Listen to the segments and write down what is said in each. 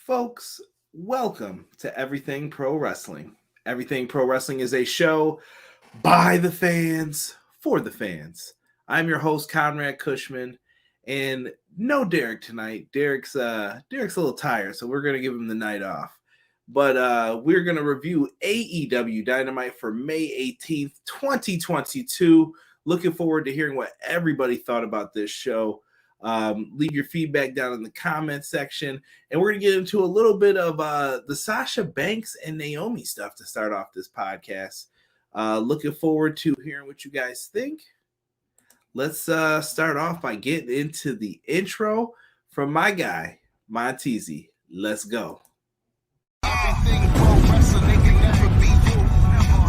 Folks, welcome to Everything Pro Wrestling. Everything Pro Wrestling is a show by the fans, for the fans. I'm your host, Conrad Cushman, and no Derek tonight. Derek's a little tired, so we're going to give him the night off. But we're going to review AEW Dynamite for May 18th, 2022. Looking forward to hearing what everybody thought about this show. Leave your feedback down in the comment section, and we're going to get into a little bit of the Sasha Banks and Naomi stuff to start off this podcast. Looking forward to hearing what you guys think. Let's start off by getting into the intro from my guy, Montezi. Let's go. Everything pro wrestling, they can never be you.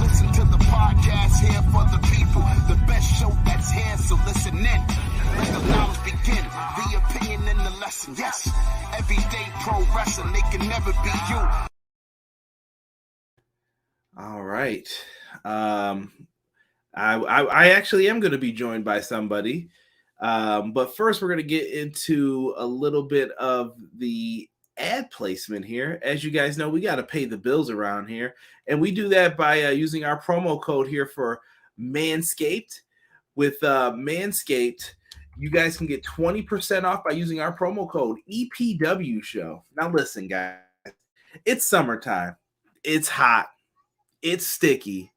Listen to the podcast here for the people. The best show that's here, so listen in. Let the knowledge begin. The opinion and the lesson. Yes, everyday pro wrestling, they can never be you. All right. I actually am going to be joined by somebody. But first, we're going to get into a little bit of the ad placement here. As you guys know, we got to pay the bills around here, and we do that by using our promo code here for Manscaped. With Manscaped, you guys can get 20% off by using our promo code EPW Show. Now listen, guys, it's summertime, it's hot, it's sticky,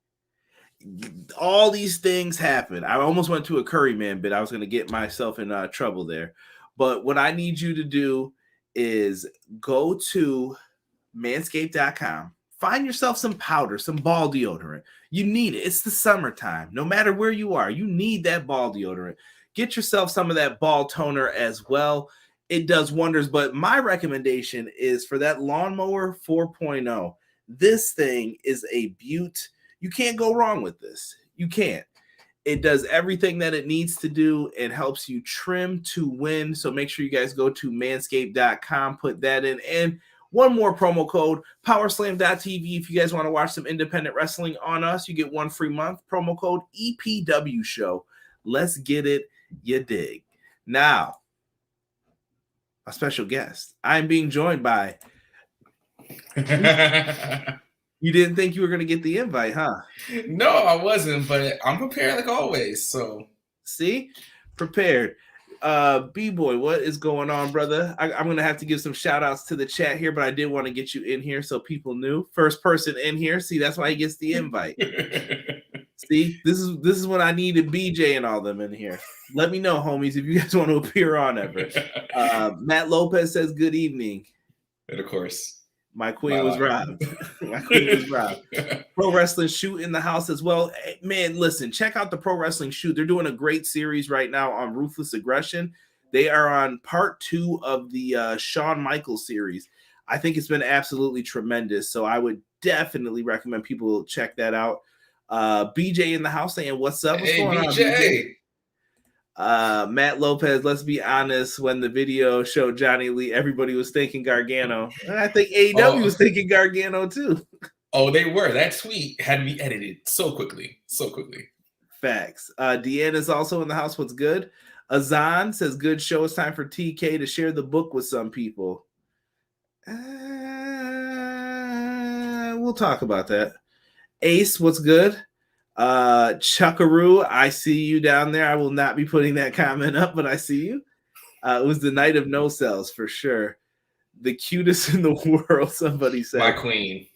all these things happen. I almost went to a Curry Man bit. I was going to get myself in trouble there, but what I need you to do is go to manscaped.com, find yourself some powder, some ball deodorant. You need it. It's the summertime. No matter where you are, you need that ball deodorant. Get yourself some of that ball toner as well. It does wonders, but my recommendation is for that Lawnmower 4.0. This thing is a beaut. You can't go wrong with this. You can't. It does everything that it needs to do and helps you trim to win. So make sure you guys go to manscaped.com, put that in. And one more promo code, powerslam.tv. If you guys want to watch some independent wrestling on us, you get one free month. Promo code EPW Show. Let's get it. You dig. Now, a special guest. I'm being joined by... You didn't think you were going to get the invite, huh? No, I wasn't, but I'm prepared like always. So, see, prepared. B-Boy, what is going on, brother? I'm going to have to give some shout outs to the chat here, but I did want to get you in here so people knew. First person in here. See, that's why he gets the invite. See, this is when I needed BJ and all them in here. Let me know, homies, if you guys want to appear on ever. Matt Lopez says good evening. And of course. My queen was robbed. My queen was robbed. Pro Wrestling Shoot in the house as well. Man, listen, check out the Pro Wrestling Shoot. They're doing a great series right now on Ruthless Aggression. They are on part 2 of the Shawn Michaels series. I think it's been absolutely tremendous. So I would definitely recommend people check that out. BJ in the house saying, what's up? What's going on, BJ? Matt Lopez, let's be honest, when the video showed Johnny Lee, everybody was thinking Gargano. And I think AEW was thinking Gargano too. Oh, they were. That tweet had to be edited so quickly. So quickly. Facts. Deanna's also in the house. What's good? Azan says, good show. It's time for TK to share the book with some people. We'll talk about that. Ace, what's good? Chuckaroo, I see you down there. I will not be putting that comment up, but I see you. It was the night of no cells for sure. The cutest in the world, somebody said. My queen.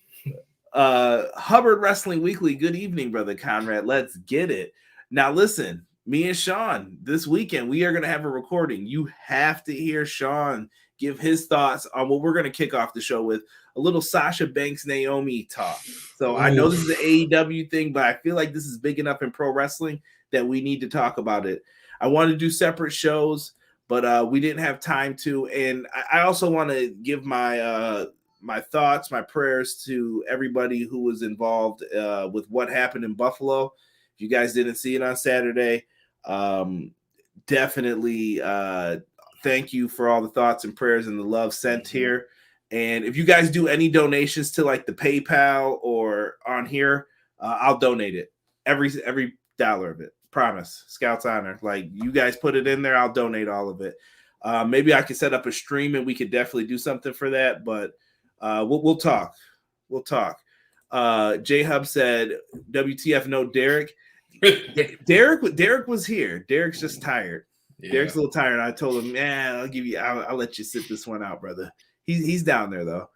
Hubbard Wrestling Weekly. Good evening, brother Conrad. Let's get it. Now listen, me and Sean, this weekend, we are going to have a recording. You have to hear Sean give his thoughts on what we're going to kick off the show with. A little Sasha Banks Naomi talk. So I know this is an AEW thing, but I feel like this is big enough in pro wrestling that we need to talk about it. I want to do separate shows, but we didn't have time to. And I also want to give my my thoughts, my prayers to everybody who was involved with what happened in Buffalo. If you guys didn't see it on Saturday, definitely thank you for all the thoughts and prayers and the love sent here. And if you guys do any donations to like the PayPal or on here, I'll donate it. Every dollar of it. Promise. Scout's honor. Like you guys put it in there, I'll donate all of it. Maybe I could set up a stream and we could definitely do something for that. But we'll talk. We'll talk. J Hub said, "WTF? No Derek." Derek was here. Derek's just tired. Yeah. Derek's a little tired. I told him, "Man, I'll let you sit this one out, brother." He's down there though.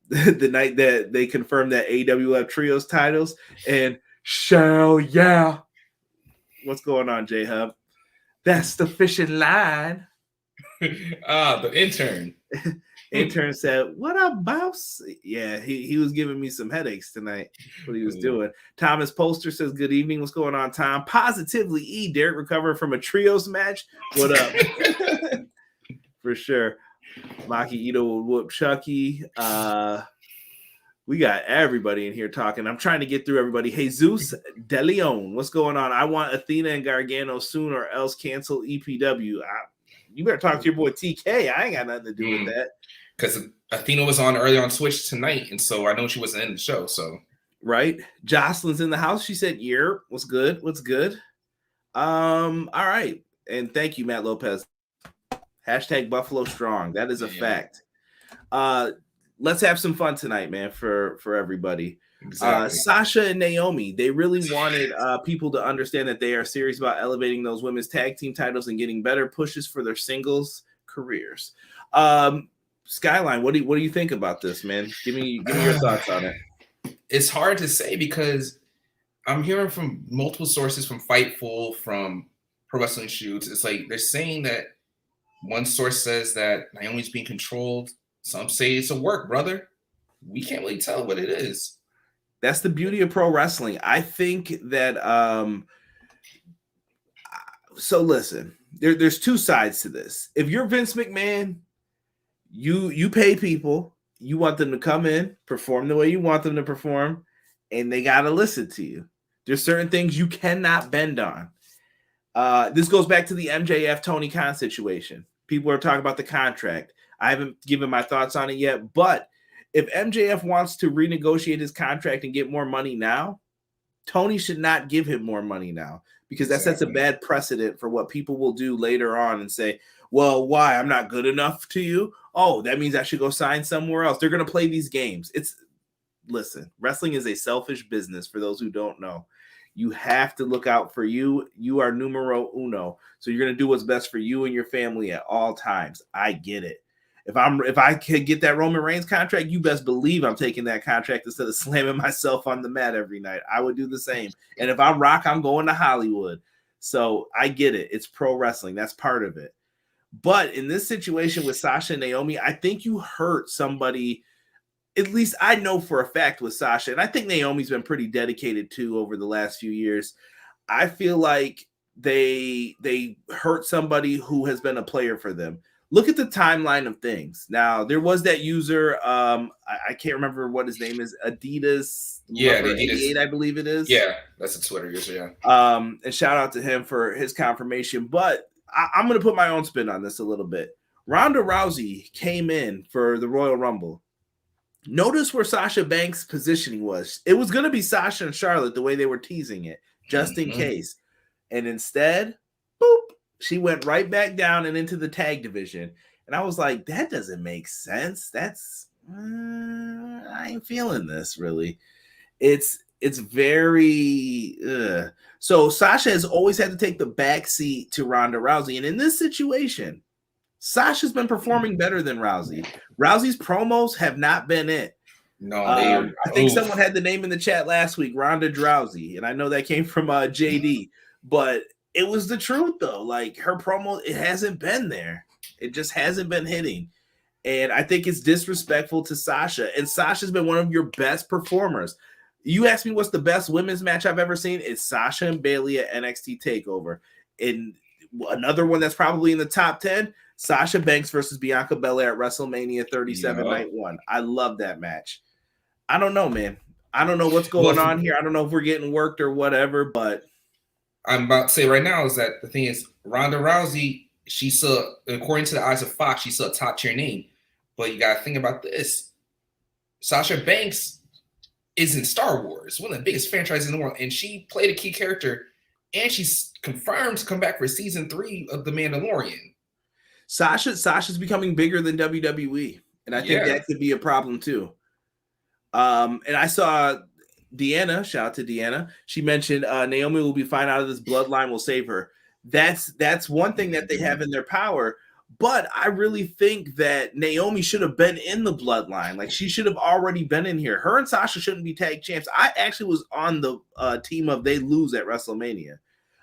The night that they confirmed that AEW Trios titles and shall yeah. What's going on, J Hub? That's the fishing line. The intern. Intern said, "What up, boss?" Yeah, he was giving me some headaches tonight. What he was doing. Thomas Poster says, "Good evening. What's going on, Tom?" Positively, E. Derek recovered from a trios match. What up? For sure. Maki Ito will whoop Chucky. We got everybody in here talking. I'm trying to get through everybody. Jesus De Leon, what's going on? I want Athena and Gargano soon, or else cancel EPW. You better talk to your boy TK. I ain't got nothing to do with that. Because Athena was on early on Twitch tonight, and so I know she wasn't in the show. So right, Jocelyn's in the house. She said, "Yeah, what's good? What's good?" All right, and thank you, Matt Lopez. Hashtag Buffalo Strong. That is a fact. Let's have some fun tonight, man, for everybody. Exactly. Sasha and Naomi, they really wanted people to understand that they are serious about elevating those women's tag team titles and getting better pushes for their singles careers. Skyline, what do you think about this, man? Give me your thoughts on it. It's hard to say because I'm hearing from multiple sources, from Fightful, from Pro Wrestling Shoots. It's like they're saying that one source says that Naomi's being controlled. Some say it's a work, brother. We can't really tell what it is. That's the beauty of pro wrestling. I think that so listen, there's two sides to this. If you're Vince McMahon, you pay people, you want them to come in, perform the way you want them to perform, and they gotta listen to you. There's certain things you cannot bend on. This goes back to the MJF Tony Khan situation. People are talking about the contract. I haven't given my thoughts on it yet, but if MJF wants to renegotiate his contract and get more money now, Tony should not give him more money now, because that sets a bad precedent for what people will do later on and say, well, why? I'm not good enough to you? Oh, that means I should go sign somewhere else. They're going to play these games. Listen, wrestling is a selfish business for those who don't know. You have to look out for you. You are numero uno. So you're going to do what's best for you and your family at all times. I get it. If I could get that Roman Reigns contract, you best believe I'm taking that contract instead of slamming myself on the mat every night. I would do the same. And if I'm Rock, I'm going to Hollywood. So I get it. It's pro wrestling. That's part of it. But in this situation with Sasha and Naomi, I think you hurt somebody. At least I know for a fact with Sasha, and I think Naomi's been pretty dedicated too over the last few years. I feel like they hurt somebody who has been a player for them. Look at the timeline of things. Now, there was that user, I can't remember what his name is, Adidas. Yeah, Adidas 88, I believe it is. Yeah, that's a Twitter user, yeah. And shout out to him for his confirmation. But I'm going to put my own spin on this a little bit. Ronda Rousey came in for the Royal Rumble. Notice where Sasha Banks' positioning was. It was going to be Sasha and Charlotte the way they were teasing it, just in case. And instead, boop, she went right back down and into the tag division. And I was like, that doesn't make sense. That's I ain't feeling this really. It's very so Sasha has always had to take the back seat to Ronda Rousey. And in this situation, Sasha's been performing better than Rousey. Rousey's promos have not been it. No, I think someone had the name in the chat last week, Ronda Drowsy, and I know that came from JD, but it was the truth though. Like her promo, it hasn't been there. It just hasn't been hitting, and I think it's disrespectful to Sasha. And Sasha's been one of your best performers. You ask me what's the best women's match I've ever seen? It's Sasha and Bayley at NXT TakeOver. And another one that's probably in the top 10. Sasha Banks versus Bianca Belair at WrestleMania 37 Night 1. I love that match. I don't know, man. I don't know what's going on here. I don't know if we're getting worked or whatever, but I'm about to say right now is that the thing is Ronda Rousey, she's still, according to the eyes of Fox, she's still a top tier name. But you got to think about this. Sasha Banks is in Star Wars, one of the biggest franchises in the world, and she played a key character, and she's confirmed to come back for season 3 of The Mandalorian. Sasha's becoming bigger than WWE, and I think that could be a problem too. And I saw Deanna, shout out to Deanna. She mentioned Naomi will be fine out of this, bloodline will save her. That's one thing that they have in their power. But I really think that Naomi should have been in the bloodline. Like, she should have already been in here. Her and Sasha shouldn't be tag champs. I actually was on the team of they lose at WrestleMania.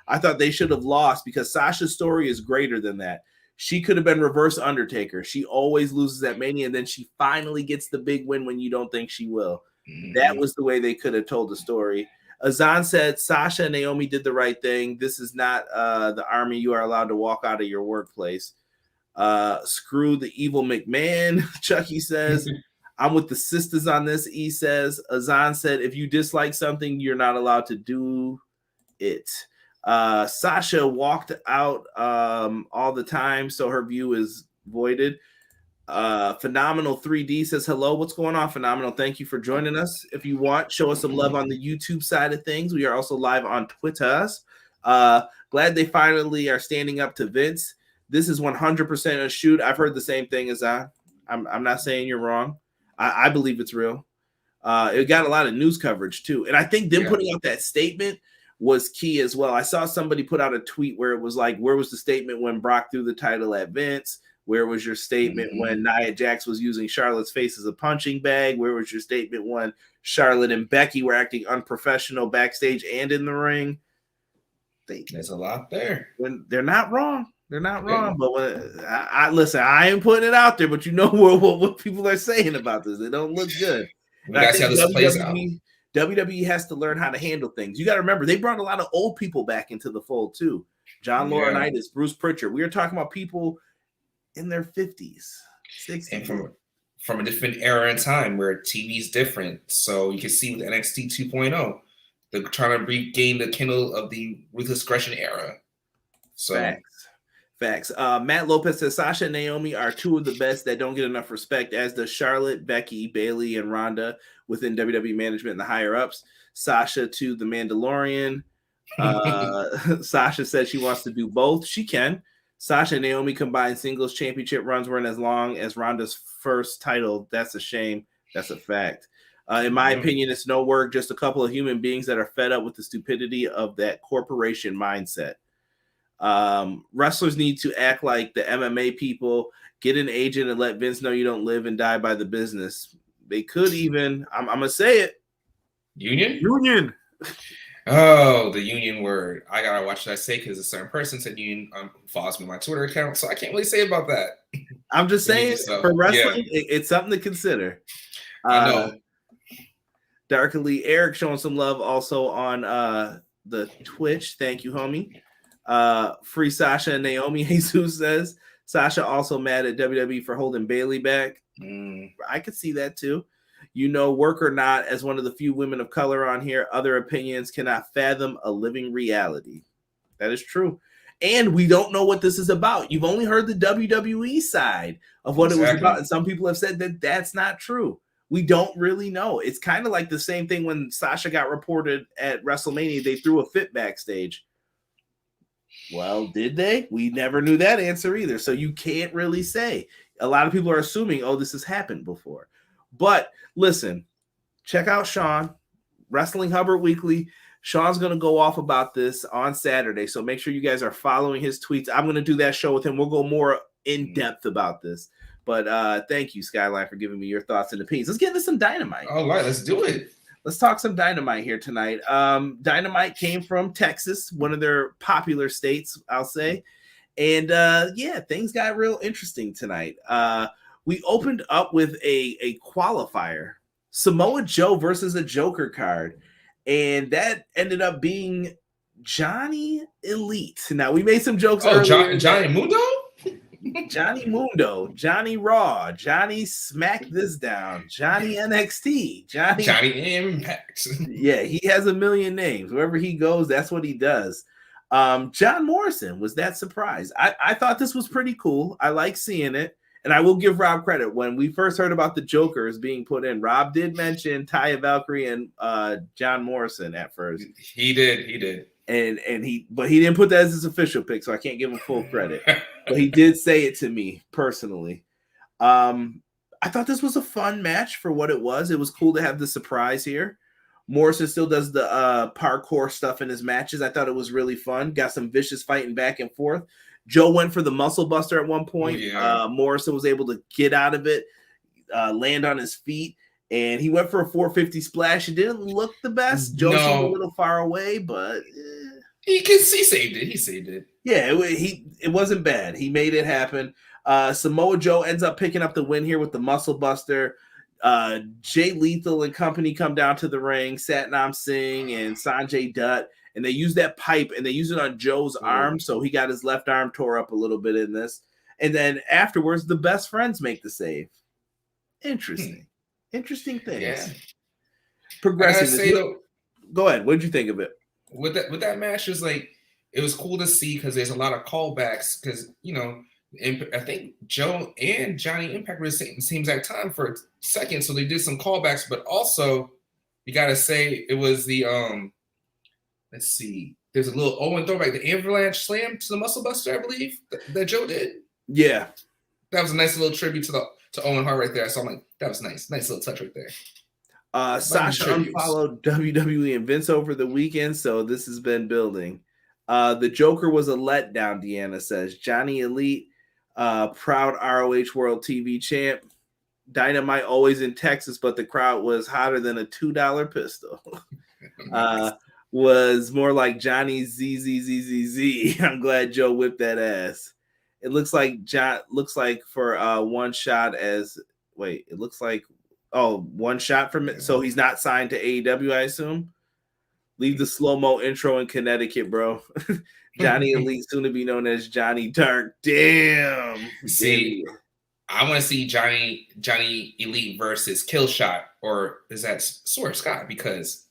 I thought they should have lost because Sasha's story is greater than that. She could have been reverse Undertaker. She always loses at Mania, and then she finally gets the big win when you don't think she will. Mm-hmm. That was the way they could have told the story. Azan said, Sasha and Naomi did the right thing. This is not the army. You are allowed to walk out of your workplace. Screw the evil McMahon, Chucky says. I'm with the sisters on this, E says. Azan said, if you dislike something, you're not allowed to do it. Sasha walked out all the time, so her view is voided. Phenomenal 3D says, hello, what's going on, Phenomenal? Thank you for joining us. If you want, show us some love on the YouTube side of things. We are also live on Twitter. Glad they finally are standing up to Vince. This is 100% a shoot. I've heard the same thing as I'm not saying you're wrong. I believe it's real. It got a lot of news coverage too. And I think them putting out that statement was key as well. I saw somebody put out a tweet where it was like, where was the statement when Brock threw the title at Vince? Where was your statement when Nia Jax was using Charlotte's face as a punching bag? Where was your statement when Charlotte and Becky were acting unprofessional backstage and in the ring? There's a lot there. When they're not wrong. They're not wrong. But when I listen, I ain't putting it out there, but you know what people are saying about this. It don't look good. We got to see how this plays out. WWE has to learn how to handle things. You got to remember, they brought a lot of old people back into the fold too. John Laurinaitis, Bruce Pritchard. We are talking about people in their 50s, 60s. And from a different era and time where TV is different. So you can see with NXT 2.0, they're trying to regain the kindle of the Ruthless Aggression era. So Facts. Matt Lopez says Sasha and Naomi are two of the best that don't get enough respect, as does Charlotte, Becky, Bayley, and Ronda within WWE management and the higher ups. Sasha to the Mandalorian. Sasha says she wants to do both. She can. Sasha and Naomi combined singles championship runs weren't as long as Ronda's first title. That's a shame. That's a fact. In my opinion, it's no work. Just a couple of human beings that are fed up with the stupidity of that corporation mindset. Wrestlers need to act like the MMA people, get an agent and let Vince know you don't live and die by the business. They could even, I'm going to say it. Union. Oh, the union word. I got to watch what I say because a certain person said union follows me on my Twitter account, so I can't really say about that. I'm just saying, for wrestling, it's something to consider. I know. Darkly Eric showing some love also on the Twitch. Thank you, homie. Free Sasha and Naomi, Jesus says. Sasha also mad at WWE for holding Bayley back. I could see that too. You know, work or not, as one of the few women of color on here, other opinions cannot fathom a living reality. That is true. And we don't know what this is about. You've only heard the WWE side of what it was about. And some people have said that that's not true. We don't really know. It's kind of like the same thing when Sasha got reported at WrestleMania. They threw a fit backstage. Well, did they? We never knew that answer either. So you can't really say. A lot of people are assuming, oh, this has happened before. But listen, check out Sean, Wrestling Hubbard Weekly. Sean's going to go off about this on Saturday. So make sure you guys are following his tweets. I'm going to do that show with him. We'll go more in depth about this. But thank you, Skyline, for giving me your thoughts and opinions. Let's get into some Dynamite. All right, let's do it. Let's talk some Dynamite here tonight. Dynamite came from Texas, one of their popular states, I'll say. And things got real interesting tonight. We opened up with a qualifier, Samoa Joe versus a Joker card. And that ended up being Johnny Elite. Now, we made some jokes earlier. Johnny Mundo? Johnny Mundo, Johnny Raw, Johnny Smack This Down, Johnny NXT, Johnny Impact. Yeah, he has a million names. Wherever he goes, that's what he does. John Morrison was that surprise. I thought this was pretty cool. I like seeing it. And I will give Rob credit. When we first heard about the Jokers being put in, Rob did mention Taya Valkyrie and John Morrison at first. He did. But he didn't put that as his official pick, so I can't give him full credit. but he did say it to me personally. I thought this was a fun match for what it was. It was cool to have the surprise here. Morrison still does the parkour stuff in his matches. I thought it was really fun. Got some vicious fighting back and forth. Joe went for the muscle buster at one point. Morrison was able to get out of it, land on his feet, and he went for a 450 splash. It didn't look the best. Joe seemed a little far away, but he saved it. He saved it. Yeah, it wasn't bad. He made it happen. Samoa Joe ends up picking up the win here with the muscle buster. Jay Lethal and company come down to the ring, Satnam Singh and Sanjay Dutt, and they use that pipe and they use it on Joe's arm, so he got his left arm tore up a little bit in this. And then afterwards, the best friends make the save. Interesting things. Yeah. Progressing. Go ahead. What did you think of it? With that match, it was cool to see because there's a lot of callbacks because I think Joe and Johnny Impact were the same exact time for a second, so they did some callbacks. But also, you gotta say it was the let's see, there's a little Owen throwback, the avalanche slam to the muscle buster, I believe that Joe did. Yeah, that was a nice little tribute to Owen Hart right there. So I'm like, that was nice little touch right there. Sasha unfollowed WWE and Vince over the weekend, so this has been building. The Joker was a letdown, Deanna says. Johnny Elite, proud ROH World TV champ. Dynamite always in Texas, but the crowd was hotter than a $2 pistol. Was more like Johnny ZZZZZ. I'm glad Joe whipped that ass. It looks like for one shot one shot from it. So he's not signed to AEW, I assume. Leave the slow-mo intro in Connecticut, bro. Johnny Elite, soon to be known as Johnny Dark. Damn. See, I want to see Johnny Elite versus Killshot, or is that Swerve Scott? Because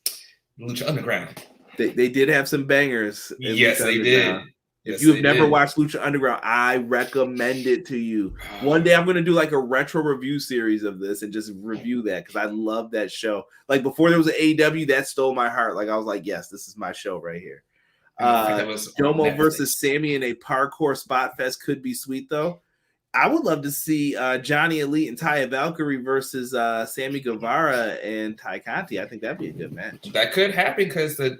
Lucha Underground. They did have some bangers. Yes, they did. If you have never watched Lucha Underground, I recommend it to you. One day I'm going to do like a retro review series of this and just review that because I love that show. Like before there was an AEW, that stole my heart. Like I was like, yes, this is my show right here. Domo versus Sammy in a parkour spot fest could be sweet though. I would love to see Johnny Elite and Taya Valkyrie versus Sammy Guevara and Ty Conti. I think that'd be a good match. That could happen because the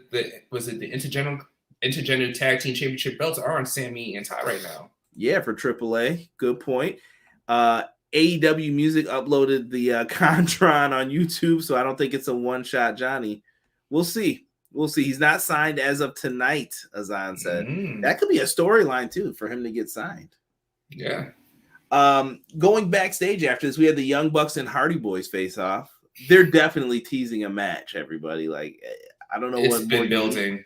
Intergender Tag Team Championship belts are on Sammy and Ty right now. Yeah, for AAA. Good point. AEW Music uploaded the Contron on YouTube, so I don't think it's a one-shot Johnny. We'll see. He's not signed as of tonight, Azan said. That could be a storyline, too, for him to get signed. Yeah. Going backstage after this, we had the Young Bucks and Hardy Boys face off. They're definitely teasing a match, everybody. Like, I don't know it's been building.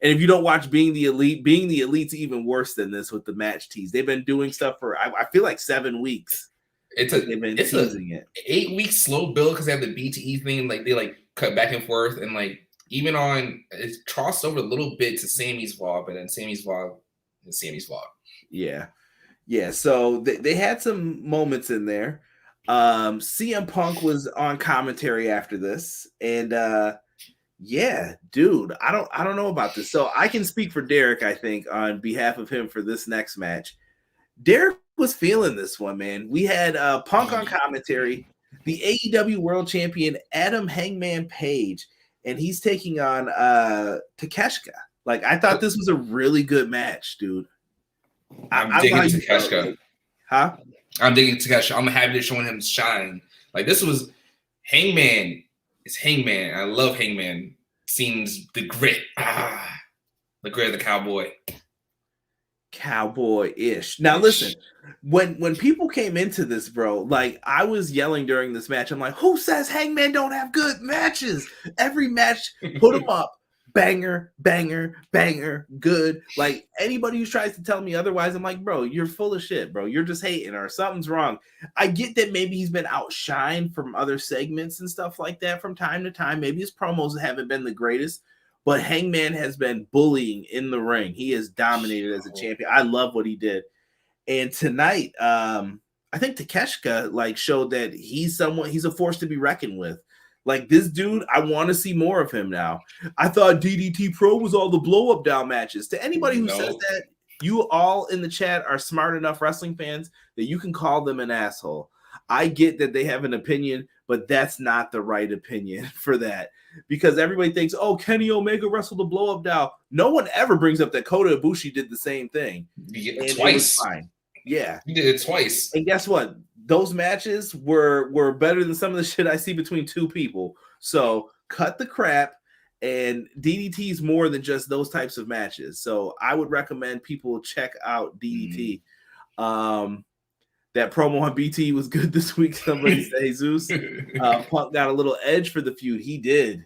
And if you don't watch Being the Elite's even worse than this with the match tease. They've been doing stuff for I feel like 7 weeks. They've been teasing it. 8-week slow build because they have the BTE thing. Like they cut back and forth and like even on it's crossed over a little bit to Sammy's vlog, but then Sammy's vlog. Yeah. So they had some moments in there. CM Punk was on commentary after this, and yeah, dude, I don't know about this. So I can speak for Derek, I think, on behalf of him for this next match. Derek was feeling this one, man. We had Punk on commentary, the AEW World Champion Adam Hangman Page, and he's taking on Takeshita. Like, I thought this was a really good match, dude. I'm digging Takeshita. Huh? I'm digging Takeshita. I'm happy they're showing him shine. Like, this was Hangman. It's Hangman. I love Hangman. Seems the grit. The grit of the cowboy. Cowboy-ish. Now listen, when people came into this, bro, like I was yelling during this match. I'm like, who says Hangman don't have good matches? Every match, put him up. Banger, banger, banger, good. Like anybody who tries to tell me otherwise, I'm like, bro, you're full of shit, bro. You're just hating or something's wrong. I get that maybe he's been outshined from other segments and stuff like that from time to time. Maybe his promos haven't been the greatest, but Hangman has been bullying in the ring. He has dominated as a champion. I love what he did. And tonight, I think Takeshita like showed that he's a force to be reckoned with. Like this dude, I want to see more of him now. I thought DDT Pro was all the blow up down matches. To anybody who says that, you all in the chat are smart enough wrestling fans that you can call them an asshole. I get that they have an opinion, but that's not the right opinion for that, because everybody thinks, oh, Kenny Omega wrestled a blow up doll. No one ever brings up that Kota Ibushi did the same thing. Yeah, and twice. It was fine. Yeah. He did it twice. And guess what? Those matches were better than some of the shit I see between two people. So cut the crap, and DDT is more than just those types of matches. So I would recommend people check out DDT. That promo on BT was good this week. Somebody said Jesus. Punk got a little edge for the feud. He did.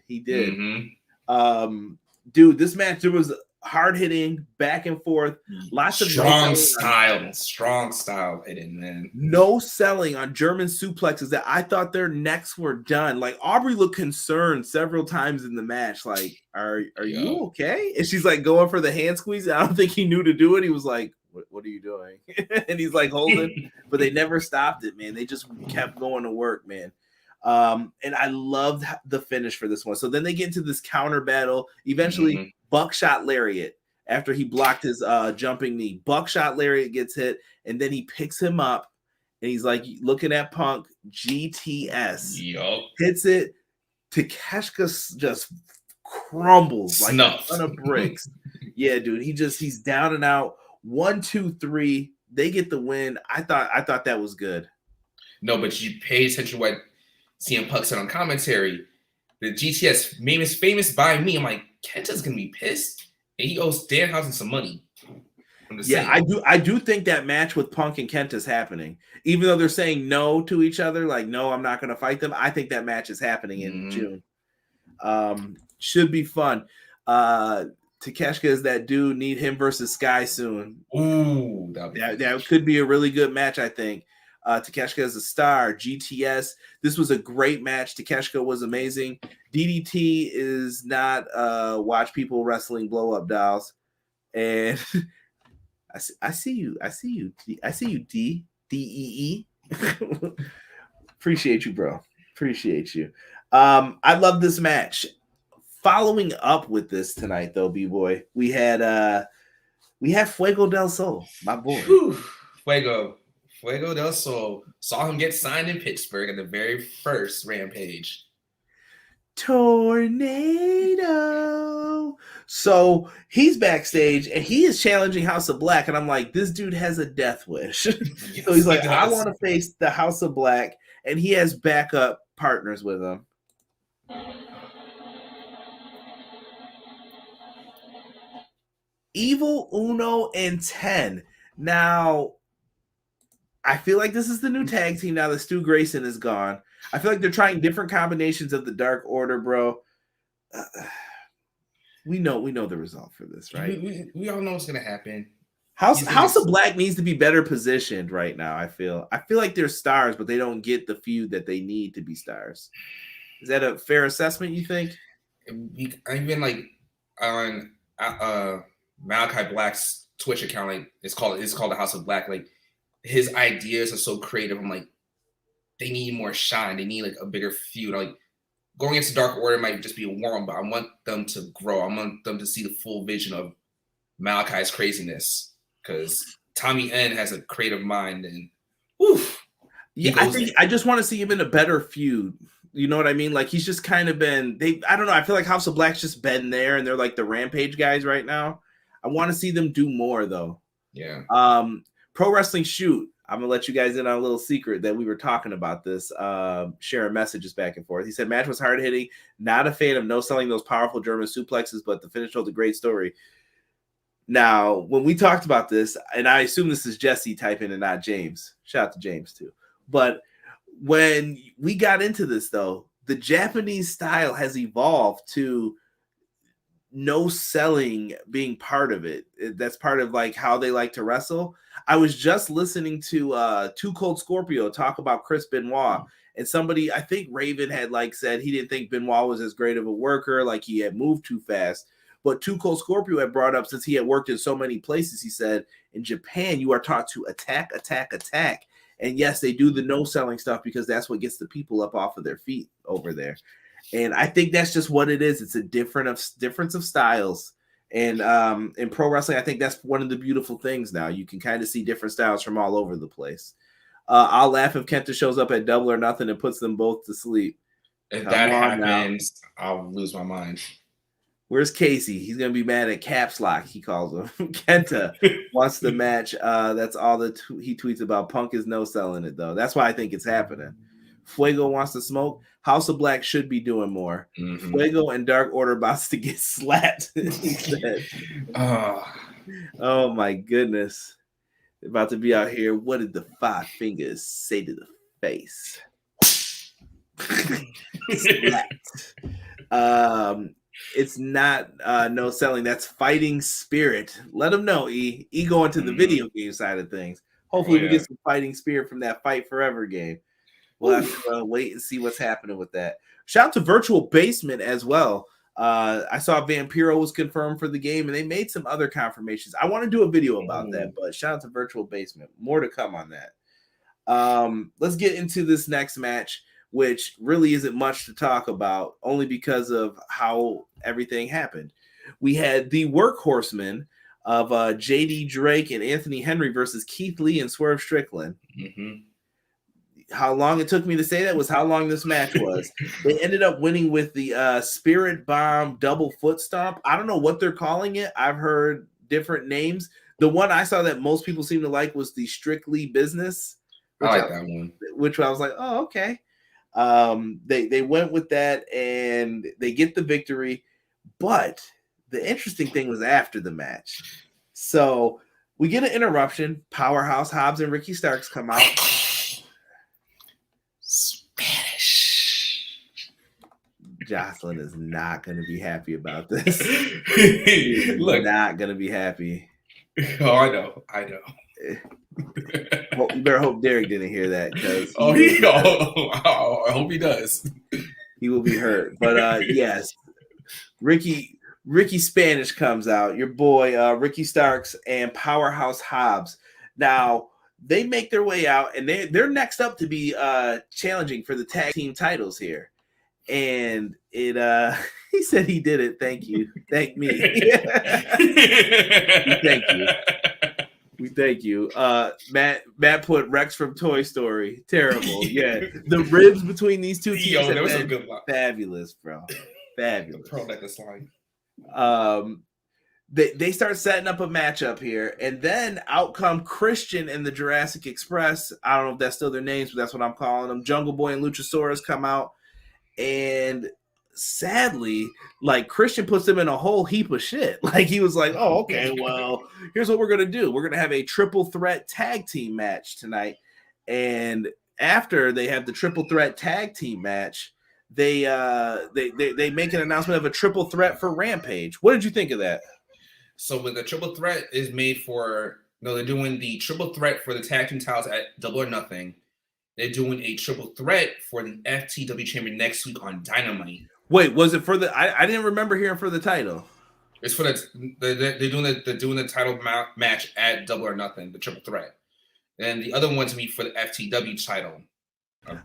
Dude, this match, there was hard hitting, back and forth, lots of strong style hitting, man. No selling on German suplexes that I thought their necks were done. Like Aubrey looked concerned several times in the match. Like, are you okay? And she's like going for the hand squeeze. I don't think he knew to do it. He was like, what are you doing? And he's like holding, but they never stopped it, man. They just kept going to work, man. And I loved the finish for this one. So then they get into this counter battle. Eventually, buckshot lariat after he blocked his jumping knee. Buckshot lariat gets hit, and then he picks him up, and he's like looking at Punk. GTS hits it. Takeshita just crumbles like a ton of bricks. Yeah, dude. He's down and out. 1, 2, 3. They get the win. I thought that was good. No, but you pay attention to what CM Punk said on commentary. The GTS famous by me. I'm like, Kenta's gonna be pissed, and he owes Danhausen some money. Yeah, I do think that match with Punk and Kenta is happening, even though they're saying no to each other. Like, no, I'm not gonna fight them. I think that match is happening in June. Should be fun. Takeshita is that dude. Need him versus Sky soon. Ooh, that could be a really good match, I think. Takeshita is a star. GTS. This was a great match. Takeshita was amazing. DDT is not watch people wrestling blow up dolls. And I see you. DEE. Appreciate you, bro. Appreciate you. I love this match. Following up with this tonight, though, B-boy, we had Fuego del Sol, my boy. Whew. Fuego del Sol. Saw him get signed in Pittsburgh at the very first Rampage. Tornado. So he's backstage and he is challenging House of Black, and I'm like, this dude has a death wish. Yes, so he's like, I want to face the House of Black, and he has backup partners with him. Evil, Uno, and 10. Now, I feel like this is the new tag team now that Stu Grayson is gone. I feel like they're trying different combinations of the Dark Order, bro. We know the result for this, right? We all know what's gonna happen. House of Black needs to be better positioned right now. I feel like they're stars, but they don't get the feud that they need to be stars. Is that a fair assessment, you think? Even like on Malachi Black's Twitch account, like it's called the House of Black. Like his ideas are so creative. I'm like, they need more shine. They need like a bigger feud. Like going into Dark Order might just be a warm, but I want them to grow. I want them to see the full vision of Malachi's craziness, because Tommy N has a creative mind, and yeah, I just want to see him in a better feud. You know what I mean? Like he's just kind of been I don't know. I feel like House of Black's just been there, and they're like the Rampage guys right now. I want to see them do more though. Yeah. Pro Wrestling Shoot. I'm gonna let you guys in on a little secret that we were talking about this, sharing messages back and forth. He said match was hard hitting. Not a fan of no selling those powerful German suplexes, but the finish told a great story. Now, when we talked about this, and I assume this is Jesse typing and not James. Shout out to James too. But when we got into this though, the Japanese style has evolved to no selling being part of it. That's part of like how they like to wrestle. I was just listening to Too Cold Scorpio talk about Chris Benoit, and somebody, I think Raven had like said he didn't think Benoit was as great of a worker, like he had moved too fast. But Too Cold Scorpio had brought up, since he had worked in so many places, he said in Japan you are taught to attack. And yes, they do the no selling stuff because that's what gets the people up off of their feet over there. And I think that's just what it is. It's a difference of styles. And in pro wrestling, I think that's one of the beautiful things now. You can kind of see different styles from all over the place. I'll laugh if Kenta shows up at Double or Nothing and puts them both to sleep. If that happens, I'll lose my mind. Where's Casey? He's going to be mad at Caps Lock, he calls him. Kenta wants the match. That's all that he tweets about. Punk is no selling it, though. That's why I think it's happening. Fuego wants to smoke. House of Black should be doing more. Mm-hmm. Fuego and Dark Order about to get slapped. He said. Oh, my goodness. They're about to be out here. What did the five fingers say to the face? It's not no selling. That's fighting spirit. Let them know, E going to the video game side of things. Hopefully we get some fighting spirit from that Fight Forever game. We'll have to wait and see what's happening with that. Shout out to Virtual Basement as well. I saw Vampiro was confirmed for the game, and they made some other confirmations. I want to do a video about that, but shout out to Virtual Basement. More to come on that. Let's get into this next match, which really isn't much to talk about, only because of how everything happened. We had the workhorsemen of JD Drake and Anthony Henry versus Keith Lee and Swerve Strickland. Mm-hmm. How long it took me to say that was how long this match was. They ended up winning with the Spirit Bomb double foot stomp. I don't know what they're calling it. I've heard different names. The one I saw that most people seem to like was the Strictly Business. I like that one. Which I was like, oh, okay. They went with that and they get the victory. But the interesting thing was after the match. So we get an interruption. Powerhouse Hobbs and Ricky Starks come out. Spanish. Jocelyn is not going to be happy about this. Look, not going to be happy. Oh, I know. Well, you better hope Derek didn't hear that. I hope he does. He will be hurt. But yes, Ricky Spanish comes out. Your boy Ricky Starks and Powerhouse Hobbs. Now they make their way out, and they're next up to be challenging for the tag team titles here. And it he said he did it. Thank you. Thank me. Thank you. We thank you. Matt put Rex from Toy Story. Terrible. Yeah. The ribs between these two teams that was a good line. Fabulous, bro. Fabulous. Pro like this line. They start setting up a matchup here, and then out come Christian and the Jurassic Express. I don't know if that's still their names, but that's what I'm calling them. Jungle Boy and Luchasaurus come out, and sadly, like, Christian puts them in a whole heap of shit. Like, he was like, oh, okay, well, here's what we're going to do. We're going to have a triple threat tag team match tonight. And after they have the triple threat tag team match, they make an announcement of a triple threat for Rampage. What did you think of that? So when the triple threat is made for, they're doing the triple threat for the tag team titles at Double or Nothing. They're doing a triple threat for the FTW champion next week on Dynamite. Wait, was it for the? I didn't remember hearing for the title. It's for they're doing the title match at Double or Nothing, the triple threat, and the other one to be for the FTW title.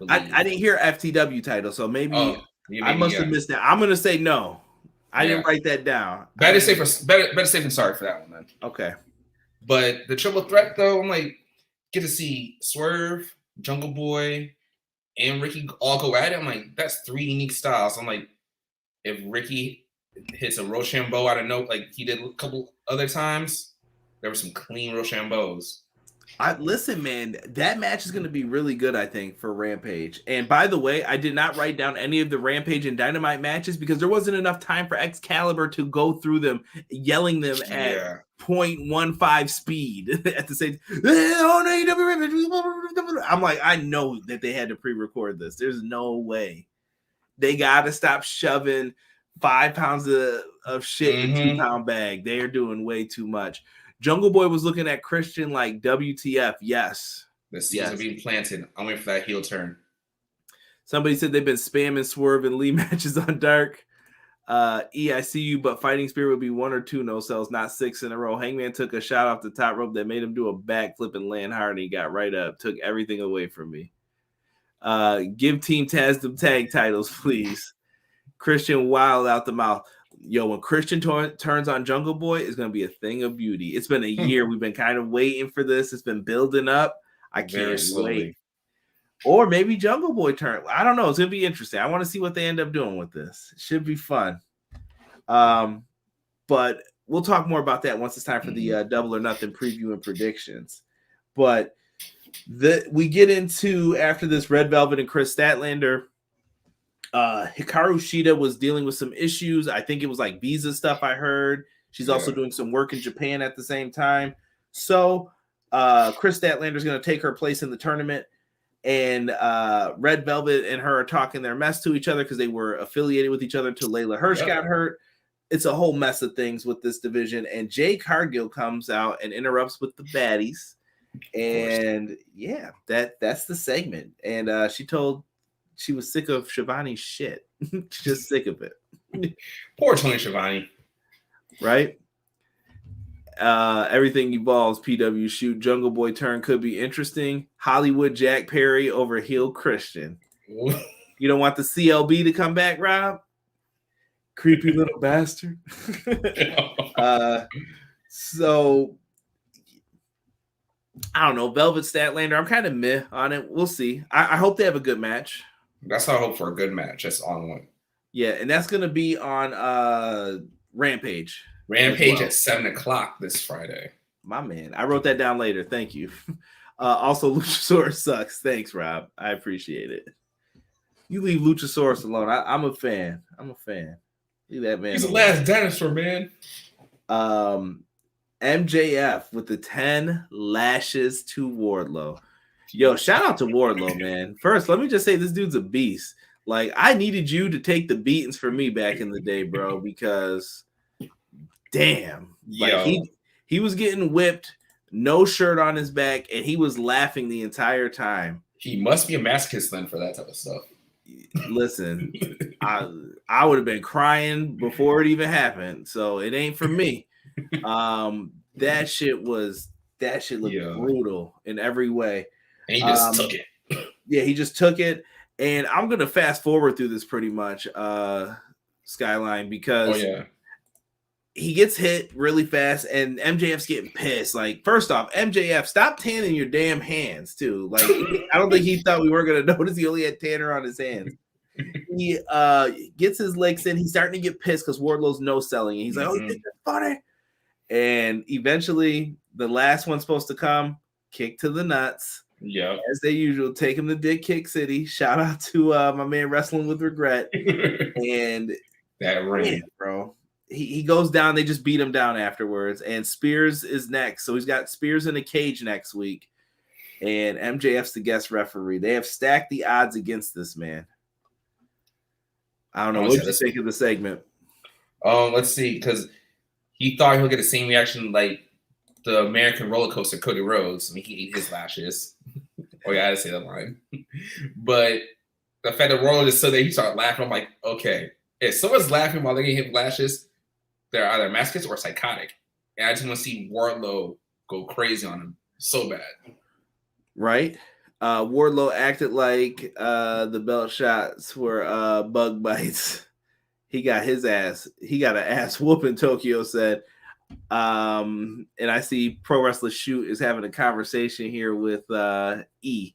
I didn't hear FTW title, so maybe I must have missed that. I'm gonna say no. I didn't write that down. Better safe than sorry for that one, man. Okay, but the triple threat though, I'm like, get to see Swerve, Jungle Boy, and Ricky all go at it. I'm like, that's three unique styles. I'm like, if Ricky hits a Rochambeau out of note like he did a couple other times, there were some clean Rochambeaus. Listen, man, that match is going to be really good, I think, for Rampage. And by the way, I did not write down any of the Rampage and Dynamite matches because there wasn't enough time for Excalibur to go through them, yelling them at 0.15 speed at the same time. I'm like, I know that they had to pre-record this. There's no way. They got to stop shoving 5 pounds of shit in a 2-pound bag. They are doing way too much. Jungle Boy was looking at Christian like, WTF, yes. The seeds are being planted. I'm waiting for that heel turn. Somebody said they've been spamming Swerve and Lee matches on Dark. I see you, but Fighting Spirit would be 1 or 2 no-sells, not 6 in a row. Hangman took a shot off the top rope that made him do a backflip and land hard, and he got right up. Took everything away from me. Give Team Taz the tag titles, please. Christian wild out the mouth. when Christian turns on Jungle Boy, it's going to be a thing of beauty. It's been a year. We've been kind of waiting for this. It's been building up. I can't wait. Or maybe Jungle Boy turn. I don't know. It's going to be interesting. I want to see what they end up doing with this. It should be fun. But we'll talk more about that once it's time for the Double or Nothing preview and predictions. But we get into, after this, Red Velvet and Chris Statlander. Hikaru Shida was dealing with some issues. I think it was like visa stuff I heard. She's also doing some work in Japan at the same time. So Chris Statlander is going to take her place in the tournament. And Red Velvet and her are talking their mess to each other because they were affiliated with each other until Layla Hirsch got hurt. It's a whole mess of things with this division. And Jay Cargill comes out and interrupts with the baddies. And yeah, that's the segment. And she was sick of Shivani's shit. Just sick of it. Poor Tony Schiavone. Right? Everything evolves. PW shoot. Jungle Boy turn could be interesting. Hollywood Jack Perry over heel Christian. You don't want the CLB to come back, Rob? Creepy little bastard. So I don't know. Velvet Statlander, I'm kind of meh on it. We'll see. I hope they have a good match. That's how I hope for a good match. That's all I want. Yeah, and that's going to be on Rampage. Rampage at 7:00 this Friday. My man. I wrote that down later. Thank you. Also, Luchasaurus sucks. Thanks, Rob. I appreciate it. You leave Luchasaurus alone. I'm a fan. Leave that man He's alone. the last dinosaur, man. MJF with the 10 lashes to Wardlow. Yo, shout out to Wardlow, man. First, let me just say this dude's a beast. Like, I needed you to take the beatings for me back in the day, bro, because damn. Like, he was getting whipped, no shirt on his back, and he was laughing the entire time. He must be a masochist then for that type of stuff. Listen, I would have been crying before it even happened, so it ain't for me. That shit looked brutal in every way. And he just took it. Yeah, he just took it. And I'm gonna fast forward through this pretty much, Skyline, because he gets hit really fast, and MJF's getting pissed. Like, first off, MJF, stop tanning your damn hands too. Like, I don't think he thought we weren't gonna notice he only had tanner on his hands. He gets his legs in. He's starting to get pissed because Wardlow's no selling. And he's like, "Oh, you think that's funny?" And eventually, the last one's supposed to come, kick to the nuts. Yeah, as they usual, take him to Dick Kick City. Shout out to my man Wrestling with Regret. And that ring, bro. He goes down. They just beat him down afterwards. And Spears is next, so he's got Spears in a cage next week. And MJF's the guest referee. They have stacked the odds against this man. I don't know. What you think of the segment? Let's see, because he thought he'll get the same reaction like the American roller coaster Cody Rhodes. I mean, he ate his lashes. Oh yeah, I had to say that line. But the fact that Wardlow just stood there, he started laughing. I'm like, okay, if someone's laughing while they're getting hit with lashes, they're either masochists or psychotic. And I just want to see Wardlow go crazy on him so bad. Right? Wardlow acted like the belt shots were bug bites. He got his ass. He got an ass whooping, Tokyo said. And I see Pro Wrestler Shoot is having a conversation here with E.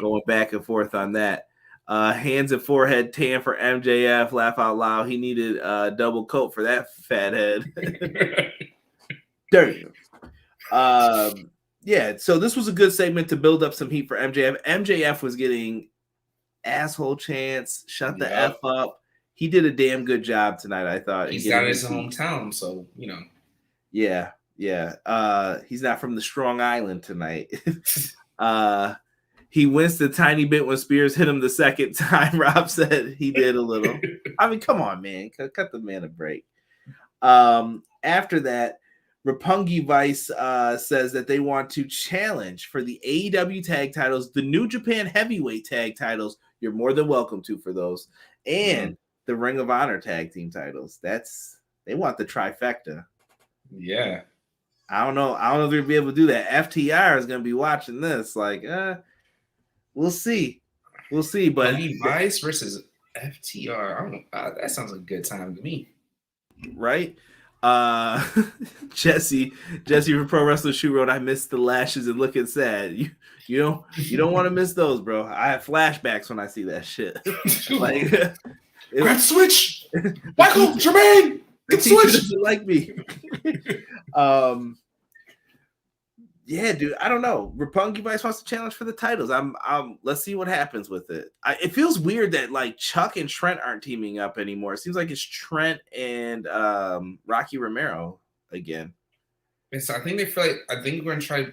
Going back and forth on that. Hands and forehead tan for MJF. Laugh out loud. He needed a double coat for that fat head. Damn. Yeah, so this was a good segment to build up some heat for MJF. MJF was getting asshole chants, shut the F up. He did a damn good job tonight, I thought. He's not in his hometown, so, you know. Yeah. He's not from the Strong Island tonight. He winced a tiny bit when Spears hit him the second time. Rob said he did a little. I mean, come on, man. Cut the man a break. After that, Roppongi Vice says that they want to challenge for the AEW tag titles, the New Japan heavyweight tag titles. You're more than welcome to for those. And the Ring of Honor tag team titles. They want the trifecta. Yeah. I don't know if they're going to be able to do that. FTR is going to be watching this. Like, we'll see. But Vice versus FTR. I don't know. That sounds like a good time to me. right? Jesse from Pro Wrestling Shoot wrote, I missed the lashes and looking sad. You don't want to miss those, bro. I have flashbacks when I see that shit. Like, grab switch, Michael Jermaine, the get teacher switch. doesn't like me. Yeah, dude. I don't know. Roppongi Vice wants to challenge for the titles. Let's see what happens with it. It feels weird that like Chuck and Trent aren't teaming up anymore. It seems like it's Trent and Rocky Romero again. And so I think we're gonna try to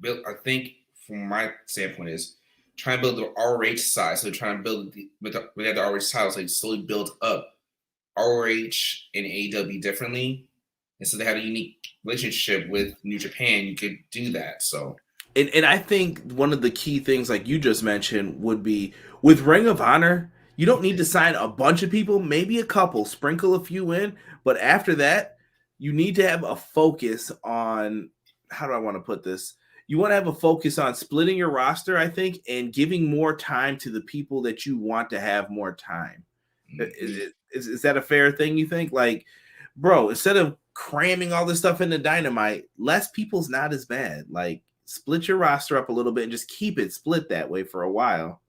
build. I think from my standpoint is trying to build the ROH side. So trying to build we got the ROH titles, like slowly build up ROH and AEW differently. And so they had a unique relationship with New Japan. You could do that. So, and I think one of the key things, like you just mentioned, would be with Ring of Honor. You don't need to sign a bunch of people, maybe a couple, sprinkle a few in. But after that, you need to have a focus on, how do I want to put this? You want to have a focus on splitting your roster, I think, and giving more time to the people that you want to have more time. Mm-hmm. Is that a fair thing, you think? Like, bro, instead of cramming all this stuff into Dynamite, less people's not as bad. Like, split your roster up a little bit and just keep it split that way for a while.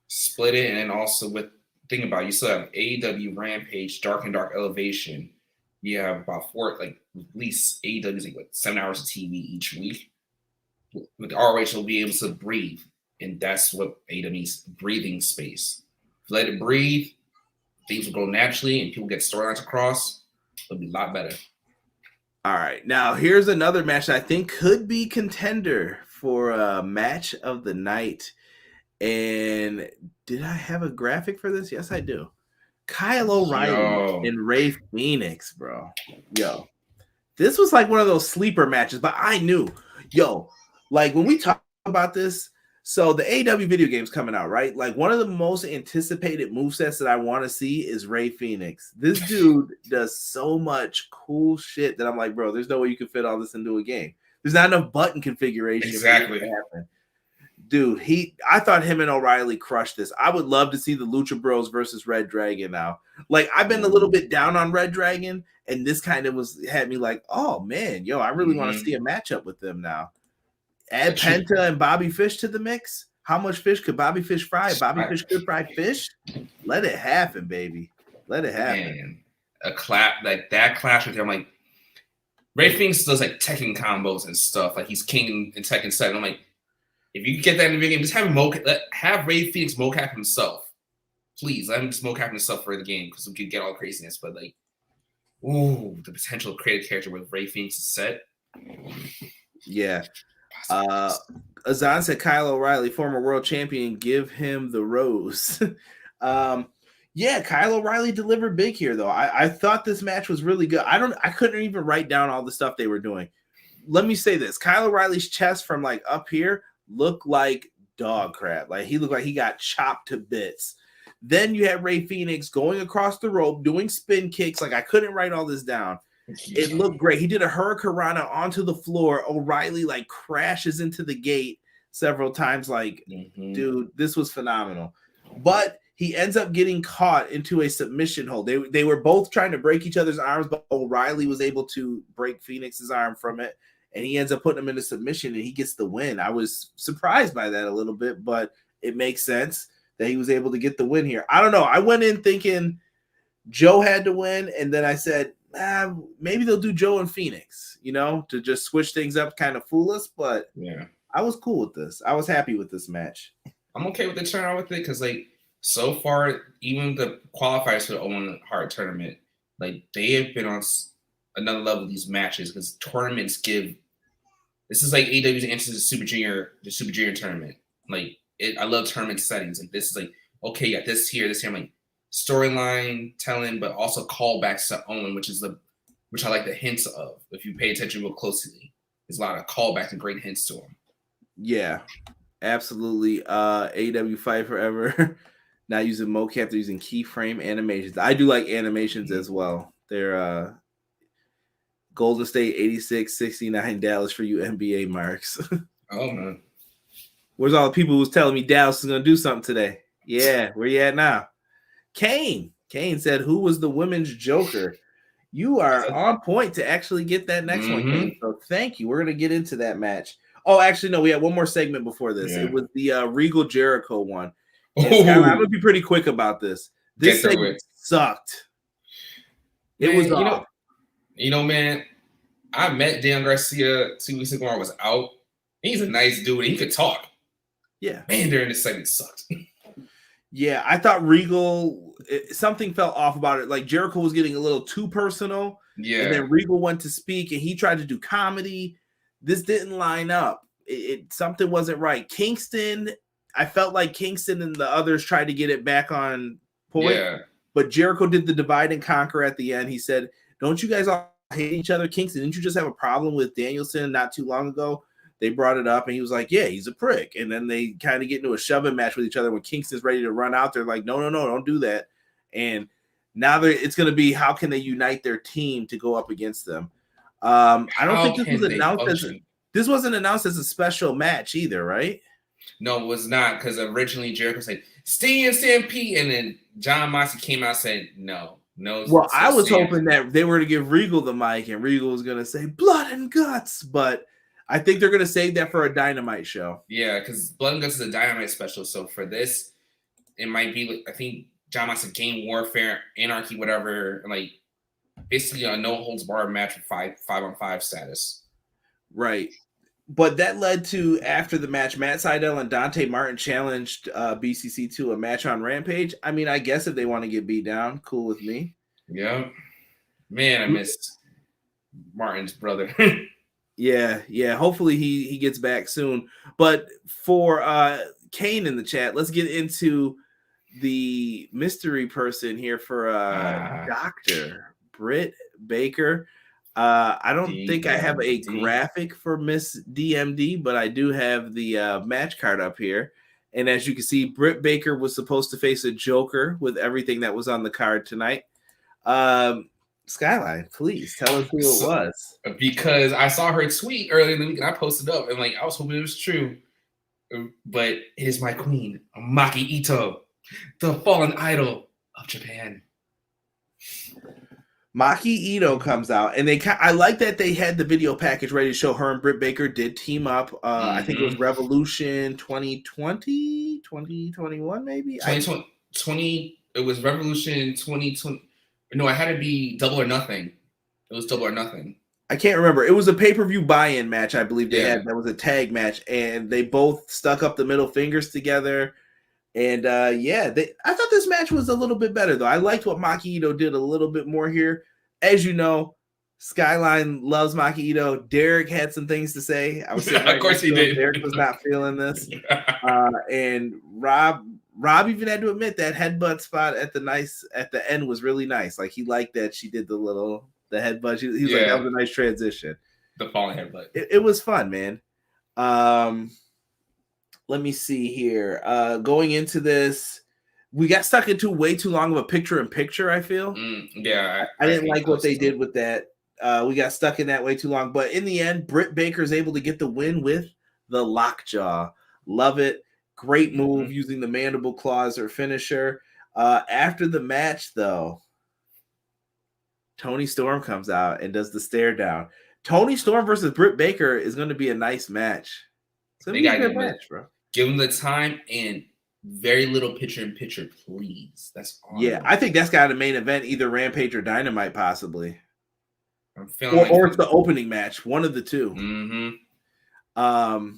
Split it, and then also think about it, you still have AEW Rampage, Dark and Dark Elevation. You have about at least AEW is like 7 hours of TV each week. With ROH, will be able to breathe, and that's what AEW needs: breathing space. Let it breathe, things will go naturally, and people get storylines across. It'll be a lot better. All right, now here's another match that I think could be contender for a match of the night. And did I have a graphic for this? Yes, I do. Kyle O'Reilly and Rafe Phoenix, bro. Yo, this was like one of those sleeper matches, but I knew, like when we talk about this, so the AEW video game's coming out, right? Like one of the most anticipated movesets that I want to see is Rafe Phoenix. This dude does so much cool shit that I'm like, bro, there's no way you can fit all this into a game. There's not enough button configuration. Exactly. Dude, I thought him and O'Reilly crushed this. I would love to see the Lucha Bros versus Red Dragon now. Like, I've been a little bit down on Red Dragon, and this kind of had me like, oh man, I really want to see a matchup with them now. Add Penta and Bobby Fish to the mix. How much fish could Bobby Fish fry? Bobby Fish could fry fish. Let it happen, baby. Let it happen. Man, a clap like that clash with him. I'm like, Ray Phoenix does like Tekken combos and stuff. Like he's king in Tekken 7. I'm like, if you can get that in the video game, just have Ray Phoenix mocap himself. Please let him just mocap himself for the game because we could get all craziness. But like, ooh, the potential to create a character with Ray Phoenix is set. Yeah. Azan said Kyle O'Reilly, former world champion, give him the rose. Yeah, Kyle O'Reilly delivered big here, though. I thought this match was really good. I couldn't even write down all the stuff they were doing. Let me say this. Kyle O'Reilly's chest from like up here looked like dog crap. Like he looked like he got chopped to bits. Then you had Ray Phoenix going across the rope, doing spin kicks. Like I couldn't write all this down. It looked great. He did a hurricanrana onto the floor. O'Reilly like crashes into the gate several times. Like, dude, this was phenomenal. But he ends up getting caught into a submission hold. They were both trying to break each other's arms, but O'Reilly was able to break Phoenix's arm from it, and he ends up putting him into submission, and he gets the win. I was surprised by that a little bit, but it makes sense that he was able to get the win here. I don't know. I went in thinking Joe had to win, and then I said, maybe they'll do Joe and Phoenix, to just switch things up, kind of fool us. But yeah, I was cool with this. I was happy with this match. I'm okay with the turnout with it because, like, so far, even the qualifiers for the Owen Hart tournament, like, they have been on another level of these matches because tournaments give. This is like AEW's answer to the Super Junior tournament. Like, I love tournament settings. Like, this is like, okay, yeah, this here. I'm like, storyline telling, but also callbacks to Owen, which I like the hints of. If you pay attention real closely, there's a lot of callbacks and great hints to him. Yeah, absolutely. AEW Fight Forever, not using mocap, they're using keyframe animations. I do like animations as well. They're Golden State 86-69 Dallas for you NBA marks. Oh man, where's all the people who's telling me Dallas is gonna do something today? Yeah, where you at now? Kane said, who was the women's Joker? You are on point to actually get that next one, Kane. So thank you. We're going to get into that match. Oh, actually, no, we had one more segment before this. Yeah. It was the Regal Jericho one. And Skyline, I'm going to be pretty quick about this. This segment sucked. Man, it was off. You know, man, I met Dan Garcia 2 weeks ago when I was out. He's a nice dude. He could talk. Yeah. Man, during this segment sucked. Yeah, I thought Regal, something felt off about it. Like Jericho was getting a little too personal. Yeah. And then Regal went to speak and he tried to do comedy. This didn't line up. Something wasn't right. Kingston, I felt like Kingston and the others tried to get it back on point. Yeah. But Jericho did the divide and conquer at the end. He said, don't you guys all hate each other? Kingston, didn't you just have a problem with Danielson not too long ago? They brought it up, and he was like, yeah, he's a prick. And then they kind of get into a shoving match with each other when Kingston's ready to run out. They're like, no, don't do that. And now it's going to be how can they unite their team to go up against them. I don't think this was announced this wasn't announced as a special match either, right? No, it was not, because originally Jericho said, Sting and Stampede, and then John Moxley came out and said, no. Well, I was hoping that they were to give Regal the mic, and Regal was going to say, blood and guts, but I think they're going to save that for a Dynamite show. Yeah, because Blood and Guts is a Dynamite special. So for this, it might be, I think, John Moxley Game Warfare, Anarchy, whatever, like basically a no-holds-barred match with 5-on-5 status. Right. But that led to, after the match, Matt Sydal and Dante Martin challenged BCC to a match on Rampage. I mean, I guess if they want to get beat down, cool with me. Yeah. Man, I missed Martin's brother. Yeah. Hopefully he gets back soon. But for Kane in the chat, let's get into the mystery person here for Dr. Brit Baker. I don't think I have a graphic for Miss DMD, but I do have the match card up here. And as you can see, Britt Baker was supposed to face a Joker with everything that was on the card tonight. Skyline, please tell us who it was. Because I saw her tweet earlier in the week and I posted up and I was hoping it was true. But it is my queen, Maki Ito, the fallen idol of Japan. Maki Ito comes out, and I like that they had the video package ready to show her and Britt Baker did team up. I think it was Revolution 2020, 2021, maybe? 2020, it was Revolution 2020. No, it had to be Double or Nothing. It was Double or Nothing. I can't remember. It was a pay-per-view buy-in match, I believe they had. That was a tag match, and they both stuck up the middle fingers together. And I thought this match was a little bit better, though. I liked what Maki Ito did a little bit more here. As you know, Skyline loves Maki Ito. Derek had some things to say. I was saying, of course he did. Derek was not feeling this. And Rob even had to admit that headbutt spot at the end was really nice. Like, he liked that she did the headbutt. He was like, that was a nice transition. The falling headbutt. It was fun, man. Let me see here. Going into this, we got stuck into way too long of a picture-in-picture, I feel. I didn't like what they did with that. We got stuck in that way too long. But in the end, Britt Baker's able to get the win with the lockjaw. Love it. Great move using the mandible claw as her finisher. After the match, though, Toni Storm comes out and does the stare down. Toni Storm versus Britt Baker is going to be a nice match. It's going to be a good match, bro. Give them the time and very little picture-in-picture, please. That's all. Yeah, I think that's got a main event, either Rampage or Dynamite, possibly. I'm feeling or it's the opening match, one of the two. Mm-hmm.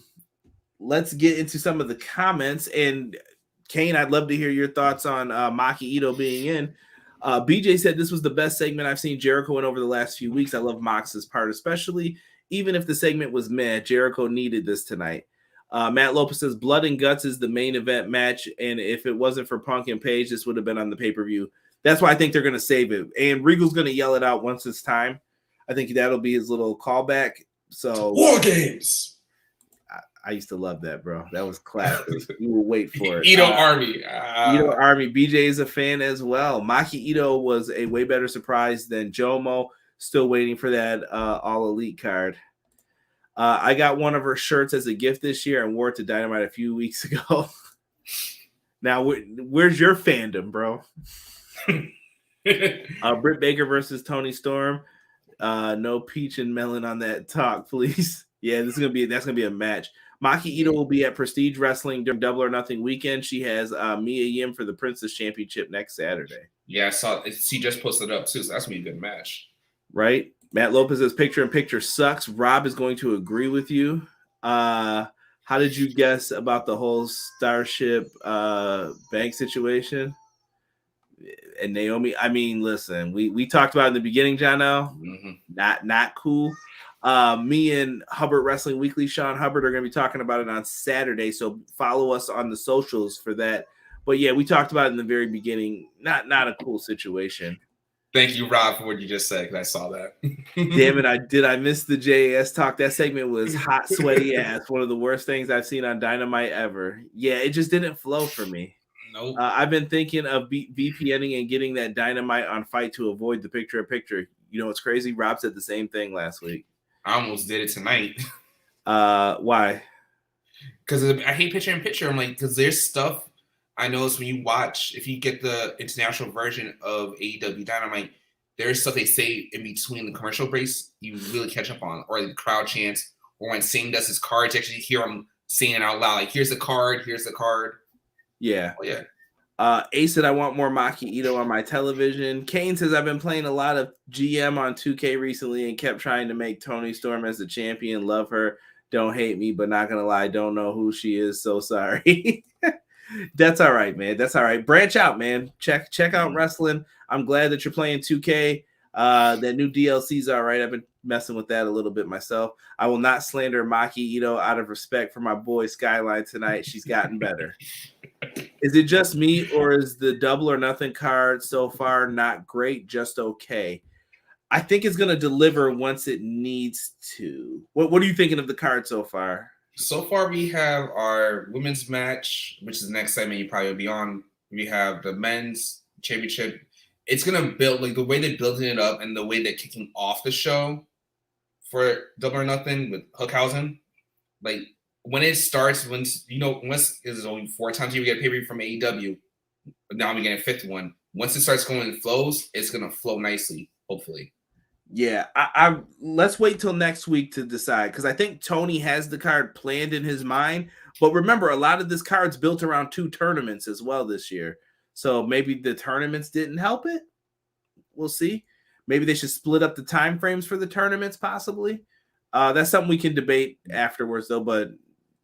Let's get into some of the comments. And Kane, I'd love to hear your thoughts on Maki Ito being in. BJ said this was the best segment I've seen Jericho in over the last few weeks. I love Mox's part, especially. Even if the segment was meh, Jericho needed this tonight. Matt Lopez says Blood and Guts is the main event match, and if it wasn't for Punk and Page, this would have been on the pay-per-view. That's why I think they're going to save it. And Regal's going to yell it out once it's time. I think that'll be his little callback. So War Games. I used to love that, bro. That was classic. You will wait for it. Ito Army. Ito Army. BJ is a fan as well. Maki Ito was a way better surprise than Jomo. Still waiting for that All Elite card. I got one of her shirts as a gift this year and wore it to Dynamite a few weeks ago. Now, where's your fandom, bro? Britt Baker versus Toni Storm. No peach and melon on that talk, please. Yeah, that's gonna be a match. Maki Ito will be at Prestige Wrestling during Double or Nothing weekend. She has Mia Yim for the Princess Championship next Saturday. Yeah, I saw. She just posted it up too, so that's gonna be a good match. Right? Matt Lopez's picture-in-picture sucks. Rob is going to agree with you. How did you guess about the whole Starship bank situation? And Naomi, I mean, listen, we talked about it in the beginning, Jono. Not cool. Me and Hubbard Wrestling Weekly, Sean Hubbard, are going to be talking about it on Saturday, so follow us on the socials for that. But yeah, we talked about it in the very beginning. Not a cool situation. Thank you, Rob, for what you just said, because I saw that. Damn it, I missed the JAS talk. That segment was hot, sweaty ass. One of the worst things I've seen on Dynamite ever. Yeah, it just didn't flow for me. Nope. I've been thinking of VPNing and getting that Dynamite on Fight to avoid the picture-in-picture. You know what's crazy? Rob said the same thing last week. I almost did it tonight. Why? Because I hate picture-in-picture. I'm like, because there's stuff I notice when you watch, if you get the international version of AEW Dynamite, there's stuff they say in between the commercial breaks you really catch up on, or the crowd chants, or when Singh does his cards, you actually hear him saying it out loud. Like, here's the card, here's the card. Yeah. Oh, yeah. Ace said, I want more Maki Ito on my television. Kane says, I've been playing a lot of GM on 2K recently and kept trying to make Toni Storm as the champion. Love her. Don't hate me, but not going to lie, don't know who she is. So sorry. That's all right, man. That's all right. Branch out, man. Check out wrestling. I'm glad that you're playing 2K. That new DLC's all right. I've been messing with that a little bit myself. I will not slander Maki Ito out of respect for my boy Skyline tonight. She's gotten better. Is it just me, or is the Double or Nothing card so far not great, just okay? I think it's going to deliver once it needs to. What are you thinking of the card so far? So far, we have our women's match, which is the next segment you probably will be on. We have the men's championship. It's going to build, like, the way they're building it up and the way they're kicking off the show for Double or Nothing with Hookhausen. Like, when it starts, once is only 4 times you get a pay-per-view from AEW, but now we get a 5th one. Once it starts going in flows, it's going to flow nicely, hopefully. Yeah, I let's wait till next week to decide, because I think Tony has the card planned in his mind. But remember, a lot of this card's built around 2 tournaments as well this year. So maybe the tournaments didn't help it. We'll see. Maybe they should split up the time frames for the tournaments, possibly. That's something we can debate afterwards, though. But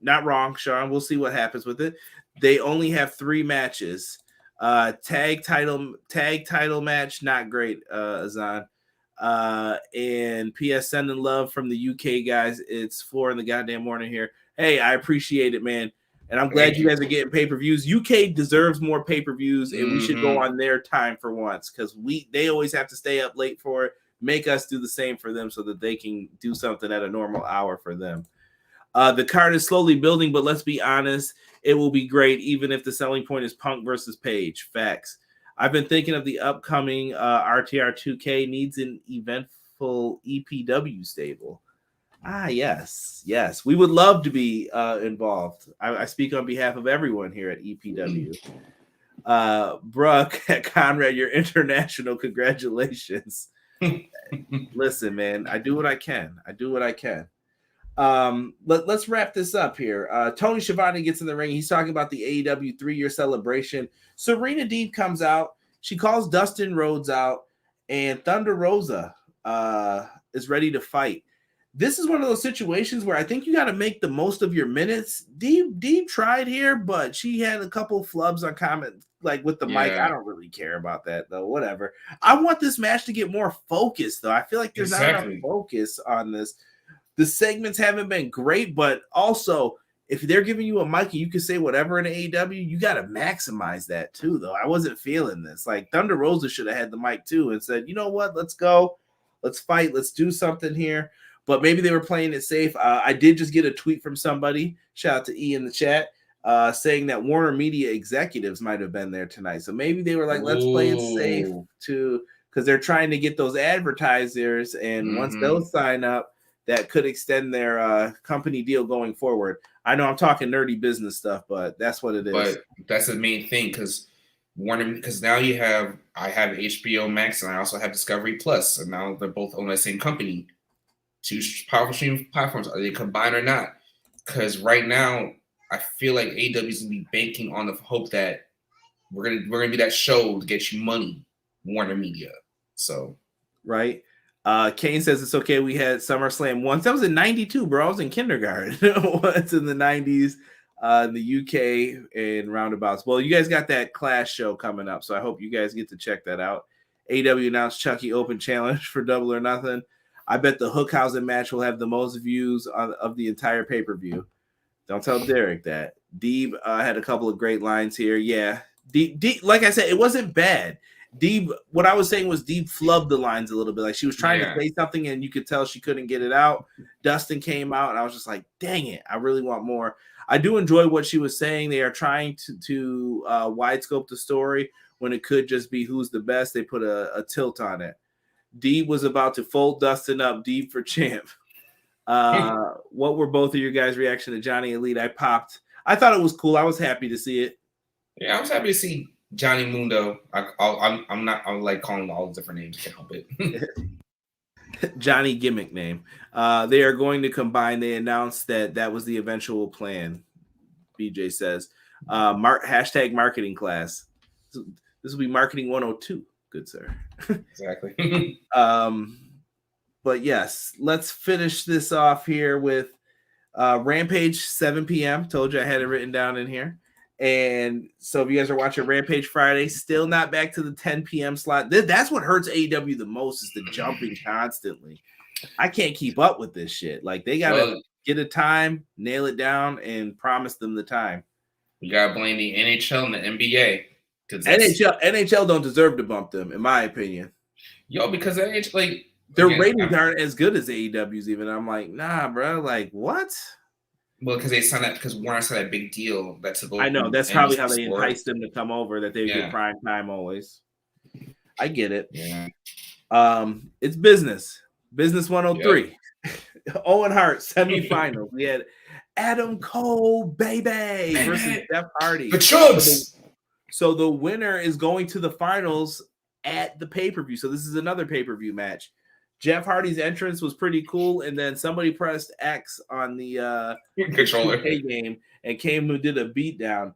not wrong, Sean. We'll see what happens with it. They only have 3 matches. Tag title match, not great, Azan. And PS sending love from the UK guys. It's 4 in the goddamn morning here. Hey, I appreciate it, man. And I'm glad you guys are getting pay-per-views. UK deserves more pay-per-views, and we should go on their time for once, because they always have to stay up late for it. Make us do the same for them so that they can do something at a normal hour for them. The card is slowly building, but let's be honest, it will be great even if the selling point is Punk versus Page. Facts. I've been thinking of the upcoming RTR 2K needs an eventful EPW stable. Yes. We would love to be involved. I speak on behalf of everyone here at EPW. Brooke at Conrad, you're international. Congratulations. Listen, man, I do what I can. Let's wrap this up here. Tony Schiavone gets in the ring. He's talking about the AEW 3-year celebration. Serena Deeb comes out. She calls Dustin Rhodes out, and Thunder Rosa is ready to fight. This is one of those situations where I think you got to make the most of your minutes. Deeb tried here, but she had a couple flubs on comment, like with the mic. I don't really care about that, though. Whatever. I want this match to get more focused, though. I feel like there's not enough focus on this. The segments haven't been great, but also, if they're giving you a mic and you can say whatever in AEW, you got to maximize that too, though. I wasn't feeling this. Like, Thunder Rosa should have had the mic too and said, you know what, let's go. Let's fight. Let's do something here. But maybe they were playing it safe. I did just get a tweet from somebody, shout out to E in the chat, saying that Warner Media executives might have been there tonight. So maybe they were like, let's play it safe too, because they're trying to get those advertisers. And once those sign up, that could extend their company deal going forward. I know I'm talking nerdy business stuff, but that's what it is. But that's the main thing, because Warner, because now I have HBO Max and I also have Discovery Plus, and now they're both owned by the same company. Two powerful streaming platforms. Are they combined or not? Because right now, I feel like AEW is gonna be banking on the hope that we're gonna be that show to get you money, Warner Media. So right. Kane says it's okay. We had SummerSlam once. That was in '92, bro. I was in kindergarten. Once in the '90s, in the UK and roundabouts. Well, you guys got that Clash show coming up, so I hope you guys get to check that out. AEW announced Chucky Open Challenge for Double or Nothing. I bet the Hookhausen match will have the most views of the entire pay-per-view. Don't tell Derek that. Deeb had a couple of great lines here. Yeah, Deeb, like I said, it wasn't bad. Deeb, what I was saying was Deeb flubbed the lines a little bit. Like she was trying to say something and you could tell she couldn't get it out. Dustin came out and I was just like, dang it, I really want more. I do enjoy what she was saying. They are trying to wide scope the story when it could just be who's the best. They put a tilt on it. Deeb was about to fold Dustin up. Deeb for champ. What were both of your guys' reaction to Johnny Elite? I popped. I thought it was cool. I was happy to see it. Yeah, I was happy to see Johnny Mundo. I'm like calling all the different names. I can't help it. Johnny gimmick name. They are going to combine. They announced that was the eventual plan. BJ says, hashtag marketing class. This will be marketing 102. Good sir. Exactly. But yes, let's finish this off here with Rampage 7 p.m. Told you I had it written down in here. And so if you guys are watching Rampage Friday, still not back to the 10 p.m. slot. That's what hurts AEW the most is the jumping constantly. I can't keep up with this shit. Like they got to get a time, nail it down, and promise them the time. You got to blame the NHL and the NBA. NHL don't deserve to bump them, in my opinion. Yo, because NHL, like, their ratings aren't as good as AEW's even. I'm like, nah, bro. Like, what? Well, because they signed that because Warner signed a big deal that took over. I know that's probably how they enticed them to come over. That they get prime time always. I get it. Yeah. It's business. Business 103. Yep. Owen Hart semifinals. We had Adam Cole, baby, versus Jeff Hardy. The Chubbs. So the winner is going to the finals at the pay-per-view. So this is another pay-per-view match. Jeff Hardy's entrance was pretty cool, and then somebody pressed X on the controller game and came and did a beatdown.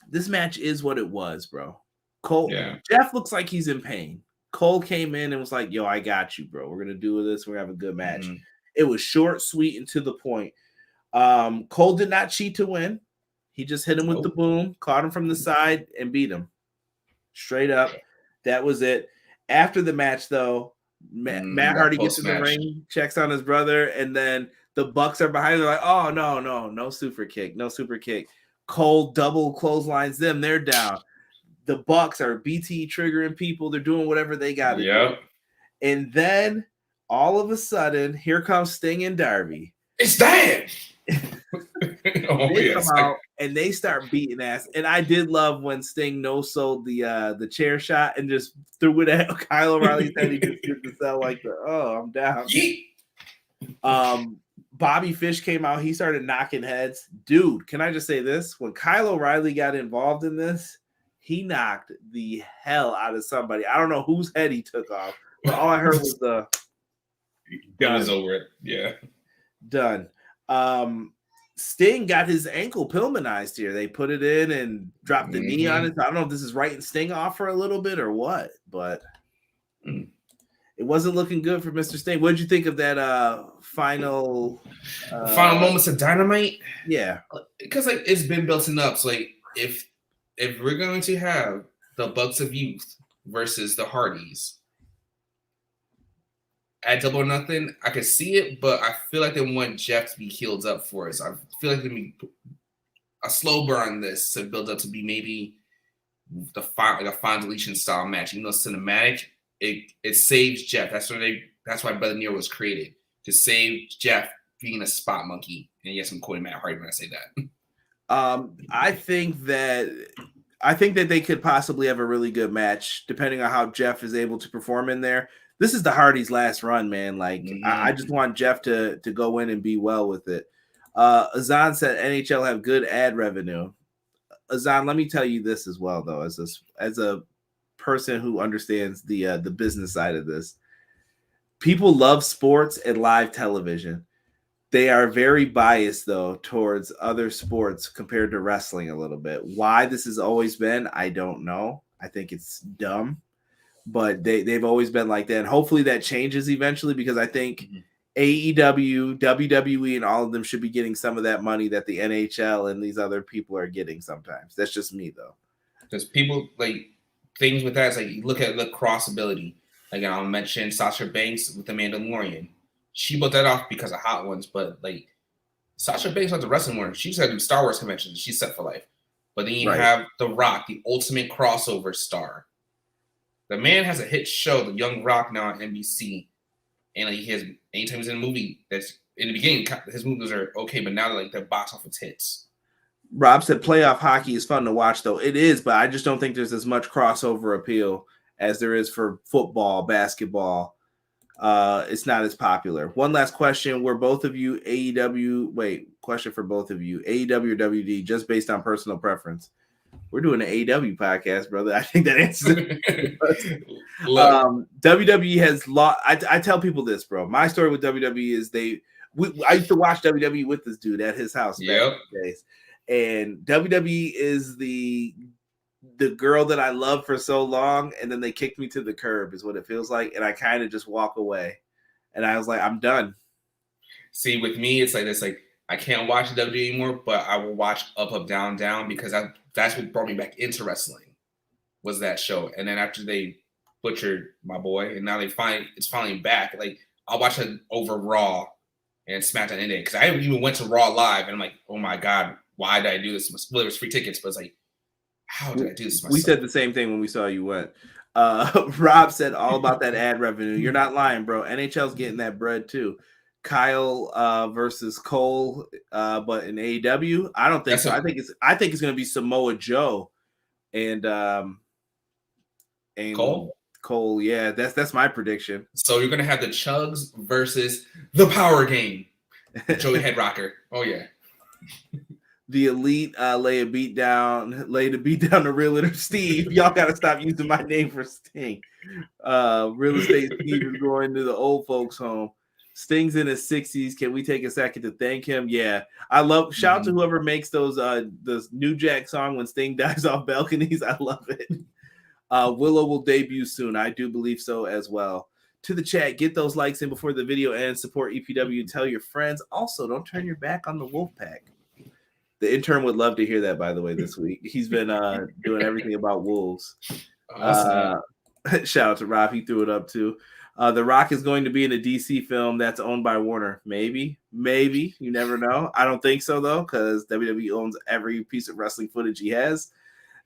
This match is what it was, bro. Cole, Jeff looks like he's in pain. Cole came in and was like, "Yo, I got you, bro. We're gonna do this. We're gonna have a good match." Mm-hmm. It was short, sweet, and to the point. Cole did not cheat to win. He just hit him with the boom, caught him from the side, and beat him straight up. That was it. After the match, though, Matt Hardy gets in the ring, checks on his brother, and then the Bucks are behind. They're like, "Oh no super kick, no super kick." Cole double clotheslines them. They're down. The Bucks are BT triggering people. They're doing whatever they got to do. And then all of a sudden, here comes Sting and Darby. It's Dan. They come out and they start beating ass. And I did love when Sting no-sold the chair shot and just threw it at Kyle O'Reilly's head. He just did the sell like I'm down. Bobby Fish came out. He started knocking heads. Dude, can I just say this? When Kyle O'Reilly got involved in this, he knocked the hell out of somebody. I don't know whose head he took off, but all I heard was the done. It was over it. Yeah. Done. Sting got his ankle Pillmanized here. They put it in and dropped the knee on it. I don't know if this is writing Sting off for a little bit or what, but it wasn't looking good for Mr. Sting. What did you think of that final moments of Dynamite? Yeah. Because like it's been building up. So like if we're going to have the Bucks of Youth versus the Hardys at Double or Nothing, I could see it, but I feel like they want Jeff to be healed up for us. I feel like they be a slow burn this to build up to be maybe a fine deletion style match. Even though it's cinematic, it saves Jeff. That's why Brother Nero was created, to save Jeff being a spot monkey. And yes, I'm quoting Matt Hardy when I say that. I think that they could possibly have a really good match depending on how Jeff is able to perform in there. This is the Hardys' last run, man. Like I just want Jeff to go in and be well with it. Azan said NHL have good ad revenue. Azan, let me tell you this as well, though, as a person who understands the business side of this. People love sports and live television. They are very biased, though, towards other sports compared to wrestling a little bit. Why this has always been, I don't know. I think it's dumb, but they've always been like that. And hopefully that changes eventually, because I think AEW, WWE, and all of them should be getting some of that money that the NHL and these other people are getting sometimes. That's just me, though. Because people, like, things with that is like, you look at lacrosse ability. Like, I'll mention Sasha Banks with the Mandalorian. She built that off because of Hot Ones, but like Sasha Banks went to wrestling more. She's had to do Star Wars conventions. She's set for life. But then you have The Rock, the ultimate crossover star. The man has a hit show, The Young Rock, now on NBC. And like, he has, anytime he's in a movie, that's in the beginning, his movies are okay, but now they're box office hits. Rob said playoff hockey is fun to watch, though. It is, but I just don't think there's as much crossover appeal as there is for football, basketball. It's not as popular. One last question. Were both of you question for both of you. AEW or WD, just based on personal preference? We're doing an AEW podcast, brother. I think that answers it. WWE has lost. I tell people this, bro. My story with WWE is I used to watch WWE with this dude at his house back in the days. And WWE is the girl that I loved for so long, and then they kicked me to the curb is what it feels like, and I kind of just walk away. And I was like, I'm done. See, with me, it's like this, like, I can't watch WWE anymore, but I will watch Up, Up, Down, Down, because that's what brought me back into wrestling, was that show. And then after they butchered my boy, and now it's finally back, like, I'll watch it over Raw and SmackDown any day, because I even went to Raw live, and I'm like, oh my God, why did I do this? Well, there was free tickets, but it's like, how did I do this to myself? We said the same thing when we saw you went. Rob said all about that ad revenue. You're not lying, bro. NHL's getting that bread too. Kyle versus Cole, but in AEW, I don't think so. I think it's going to be Samoa Joe and Cole. Yeah, that's my prediction. So you're going to have the Chugs versus the Power Game. Joey Head Rocker. Oh yeah. The Elite lay the beat down to Realtor Steve. Y'all got to stop using my name for Sting. Real Estate Steve is going to the old folks home. Sting's in his 60s. Can we take a second to thank him? Yeah. I love, shout out to whoever makes those New Jack song when Sting dies off balconies. I love it. Willow will debut soon. I do believe so as well. To the chat, get those likes in before the video ends. Support EPW. Tell your friends. Also, don't turn your back on the Wolfpack. The intern would love to hear that, by the way, this week. He's been doing everything about Wolves. Awesome. Shout out to Rob. He threw it up, too. The Rock is going to be in a DC film that's owned by Warner. Maybe. You never know. I don't think so, though, because WWE owns every piece of wrestling footage he has.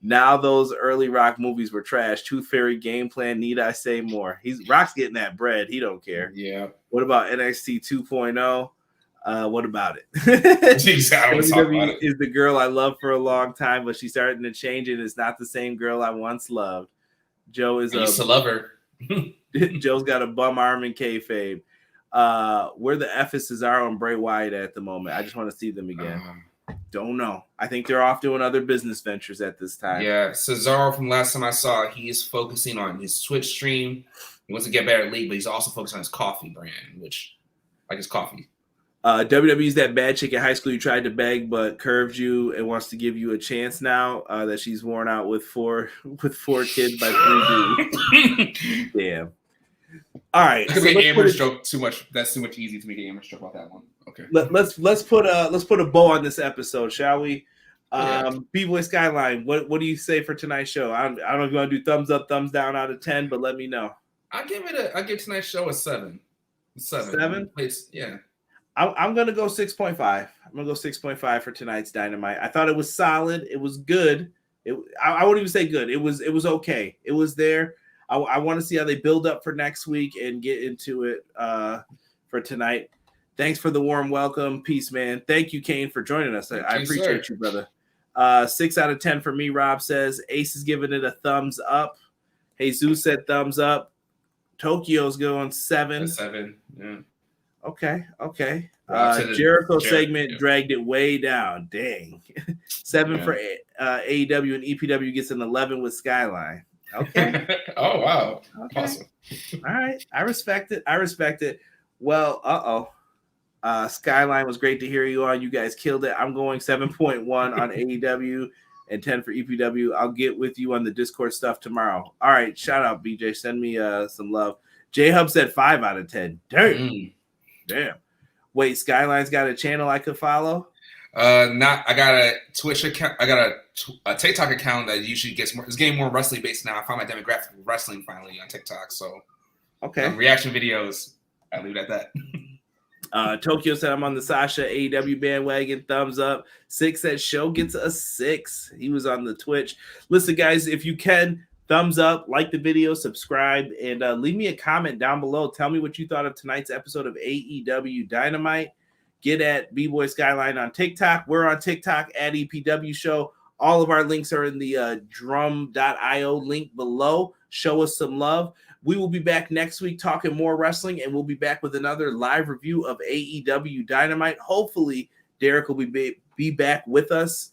Now those early Rock movies were trash. Tooth Fairy, Game Plan, need I say more? Rock's getting that bread. He don't care. Yeah. What about NXT 2.0? What about it? WWE is the girl I loved for a long time, but she's starting to change and it's not the same girl I once loved. Joe is I used to love her. Joe's got a bum arm in kayfabe. Where the F is Cesaro and Bray Wyatt at the moment? I just want to see them again. Don't know. I think they're off doing other business ventures at this time. Yeah, Cesaro, from last time I saw, he's focusing on his Twitch stream. He wants to get better at league, but he's also focused on his coffee brand, which, like his coffee. WWE's that bad chick in high school you tried to beg but curved you and wants to give you a chance now that she's worn out with four kids by 3D. Damn. All right. So Amherst joke too much. That's too much easy to make an Amherst joke about that one. Okay. Let's put a bow on this episode, shall we? B-Boy Skyline, what do you say for tonight's show? I don't know if you want to do thumbs up, thumbs down out of 10, but let me know. I give tonight's show a 7. 7? Yeah. I'm going to go 6.5. I'm going to go 6.5 for tonight's Dynamite. I thought it was solid. It was good. I wouldn't even say good. It was okay. It was there. I want to see how they build up for next week and get into it for tonight. Thanks for the warm welcome. Peace, man. Thank you, Kane, for joining us. I appreciate you, brother. 6 out of 10 for me, Rob says. Ace is giving it a thumbs up. Jesus said thumbs up. Tokyo's going 7. 7, yeah. Okay. Jericho segment dragged it way down. Dang. 7 for AEW, and EPW gets an 11 with Skyline. Okay. Oh, wow. Okay. Awesome. All right. I respect it. Well, Skyline was great to hear you on. You guys killed it. I'm going 7.1 on AEW and 10 for EPW. I'll get with you on the Discord stuff tomorrow. All right. Shout out, BJ. Send me some love. J-Hub said 5 out of 10. Damn. Wait, Skyline's got a channel I could follow? I got a Twitch account. I got a TikTok account that usually gets more. It's getting more wrestling based now. I found my demographic of wrestling finally on TikTok. So, okay, reaction videos. I leave it at that. Tokyo said I'm on the Sasha AEW bandwagon. Thumbs up. 6 said show gets a 6. He was on the Twitch. Listen, guys, if you can, thumbs up, like the video, subscribe, and leave me a comment down below. Tell me what you thought of tonight's episode of AEW Dynamite. Get at B-Boy Skyline on TikTok. We're on TikTok at EPW Show. All of our links are in the drum.io link below. Show us some love. We will be back next week talking more wrestling, and we'll be back with another live review of AEW Dynamite. Hopefully, Derek will be back with us.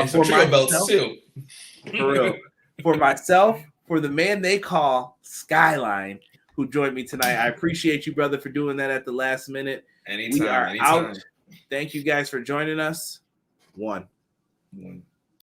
For my belts too. For real. For myself, for the man they call Skyline, who joined me tonight. I appreciate you, brother, for doing that at the last minute. Anytime. We are out. Thank you guys for joining us. One.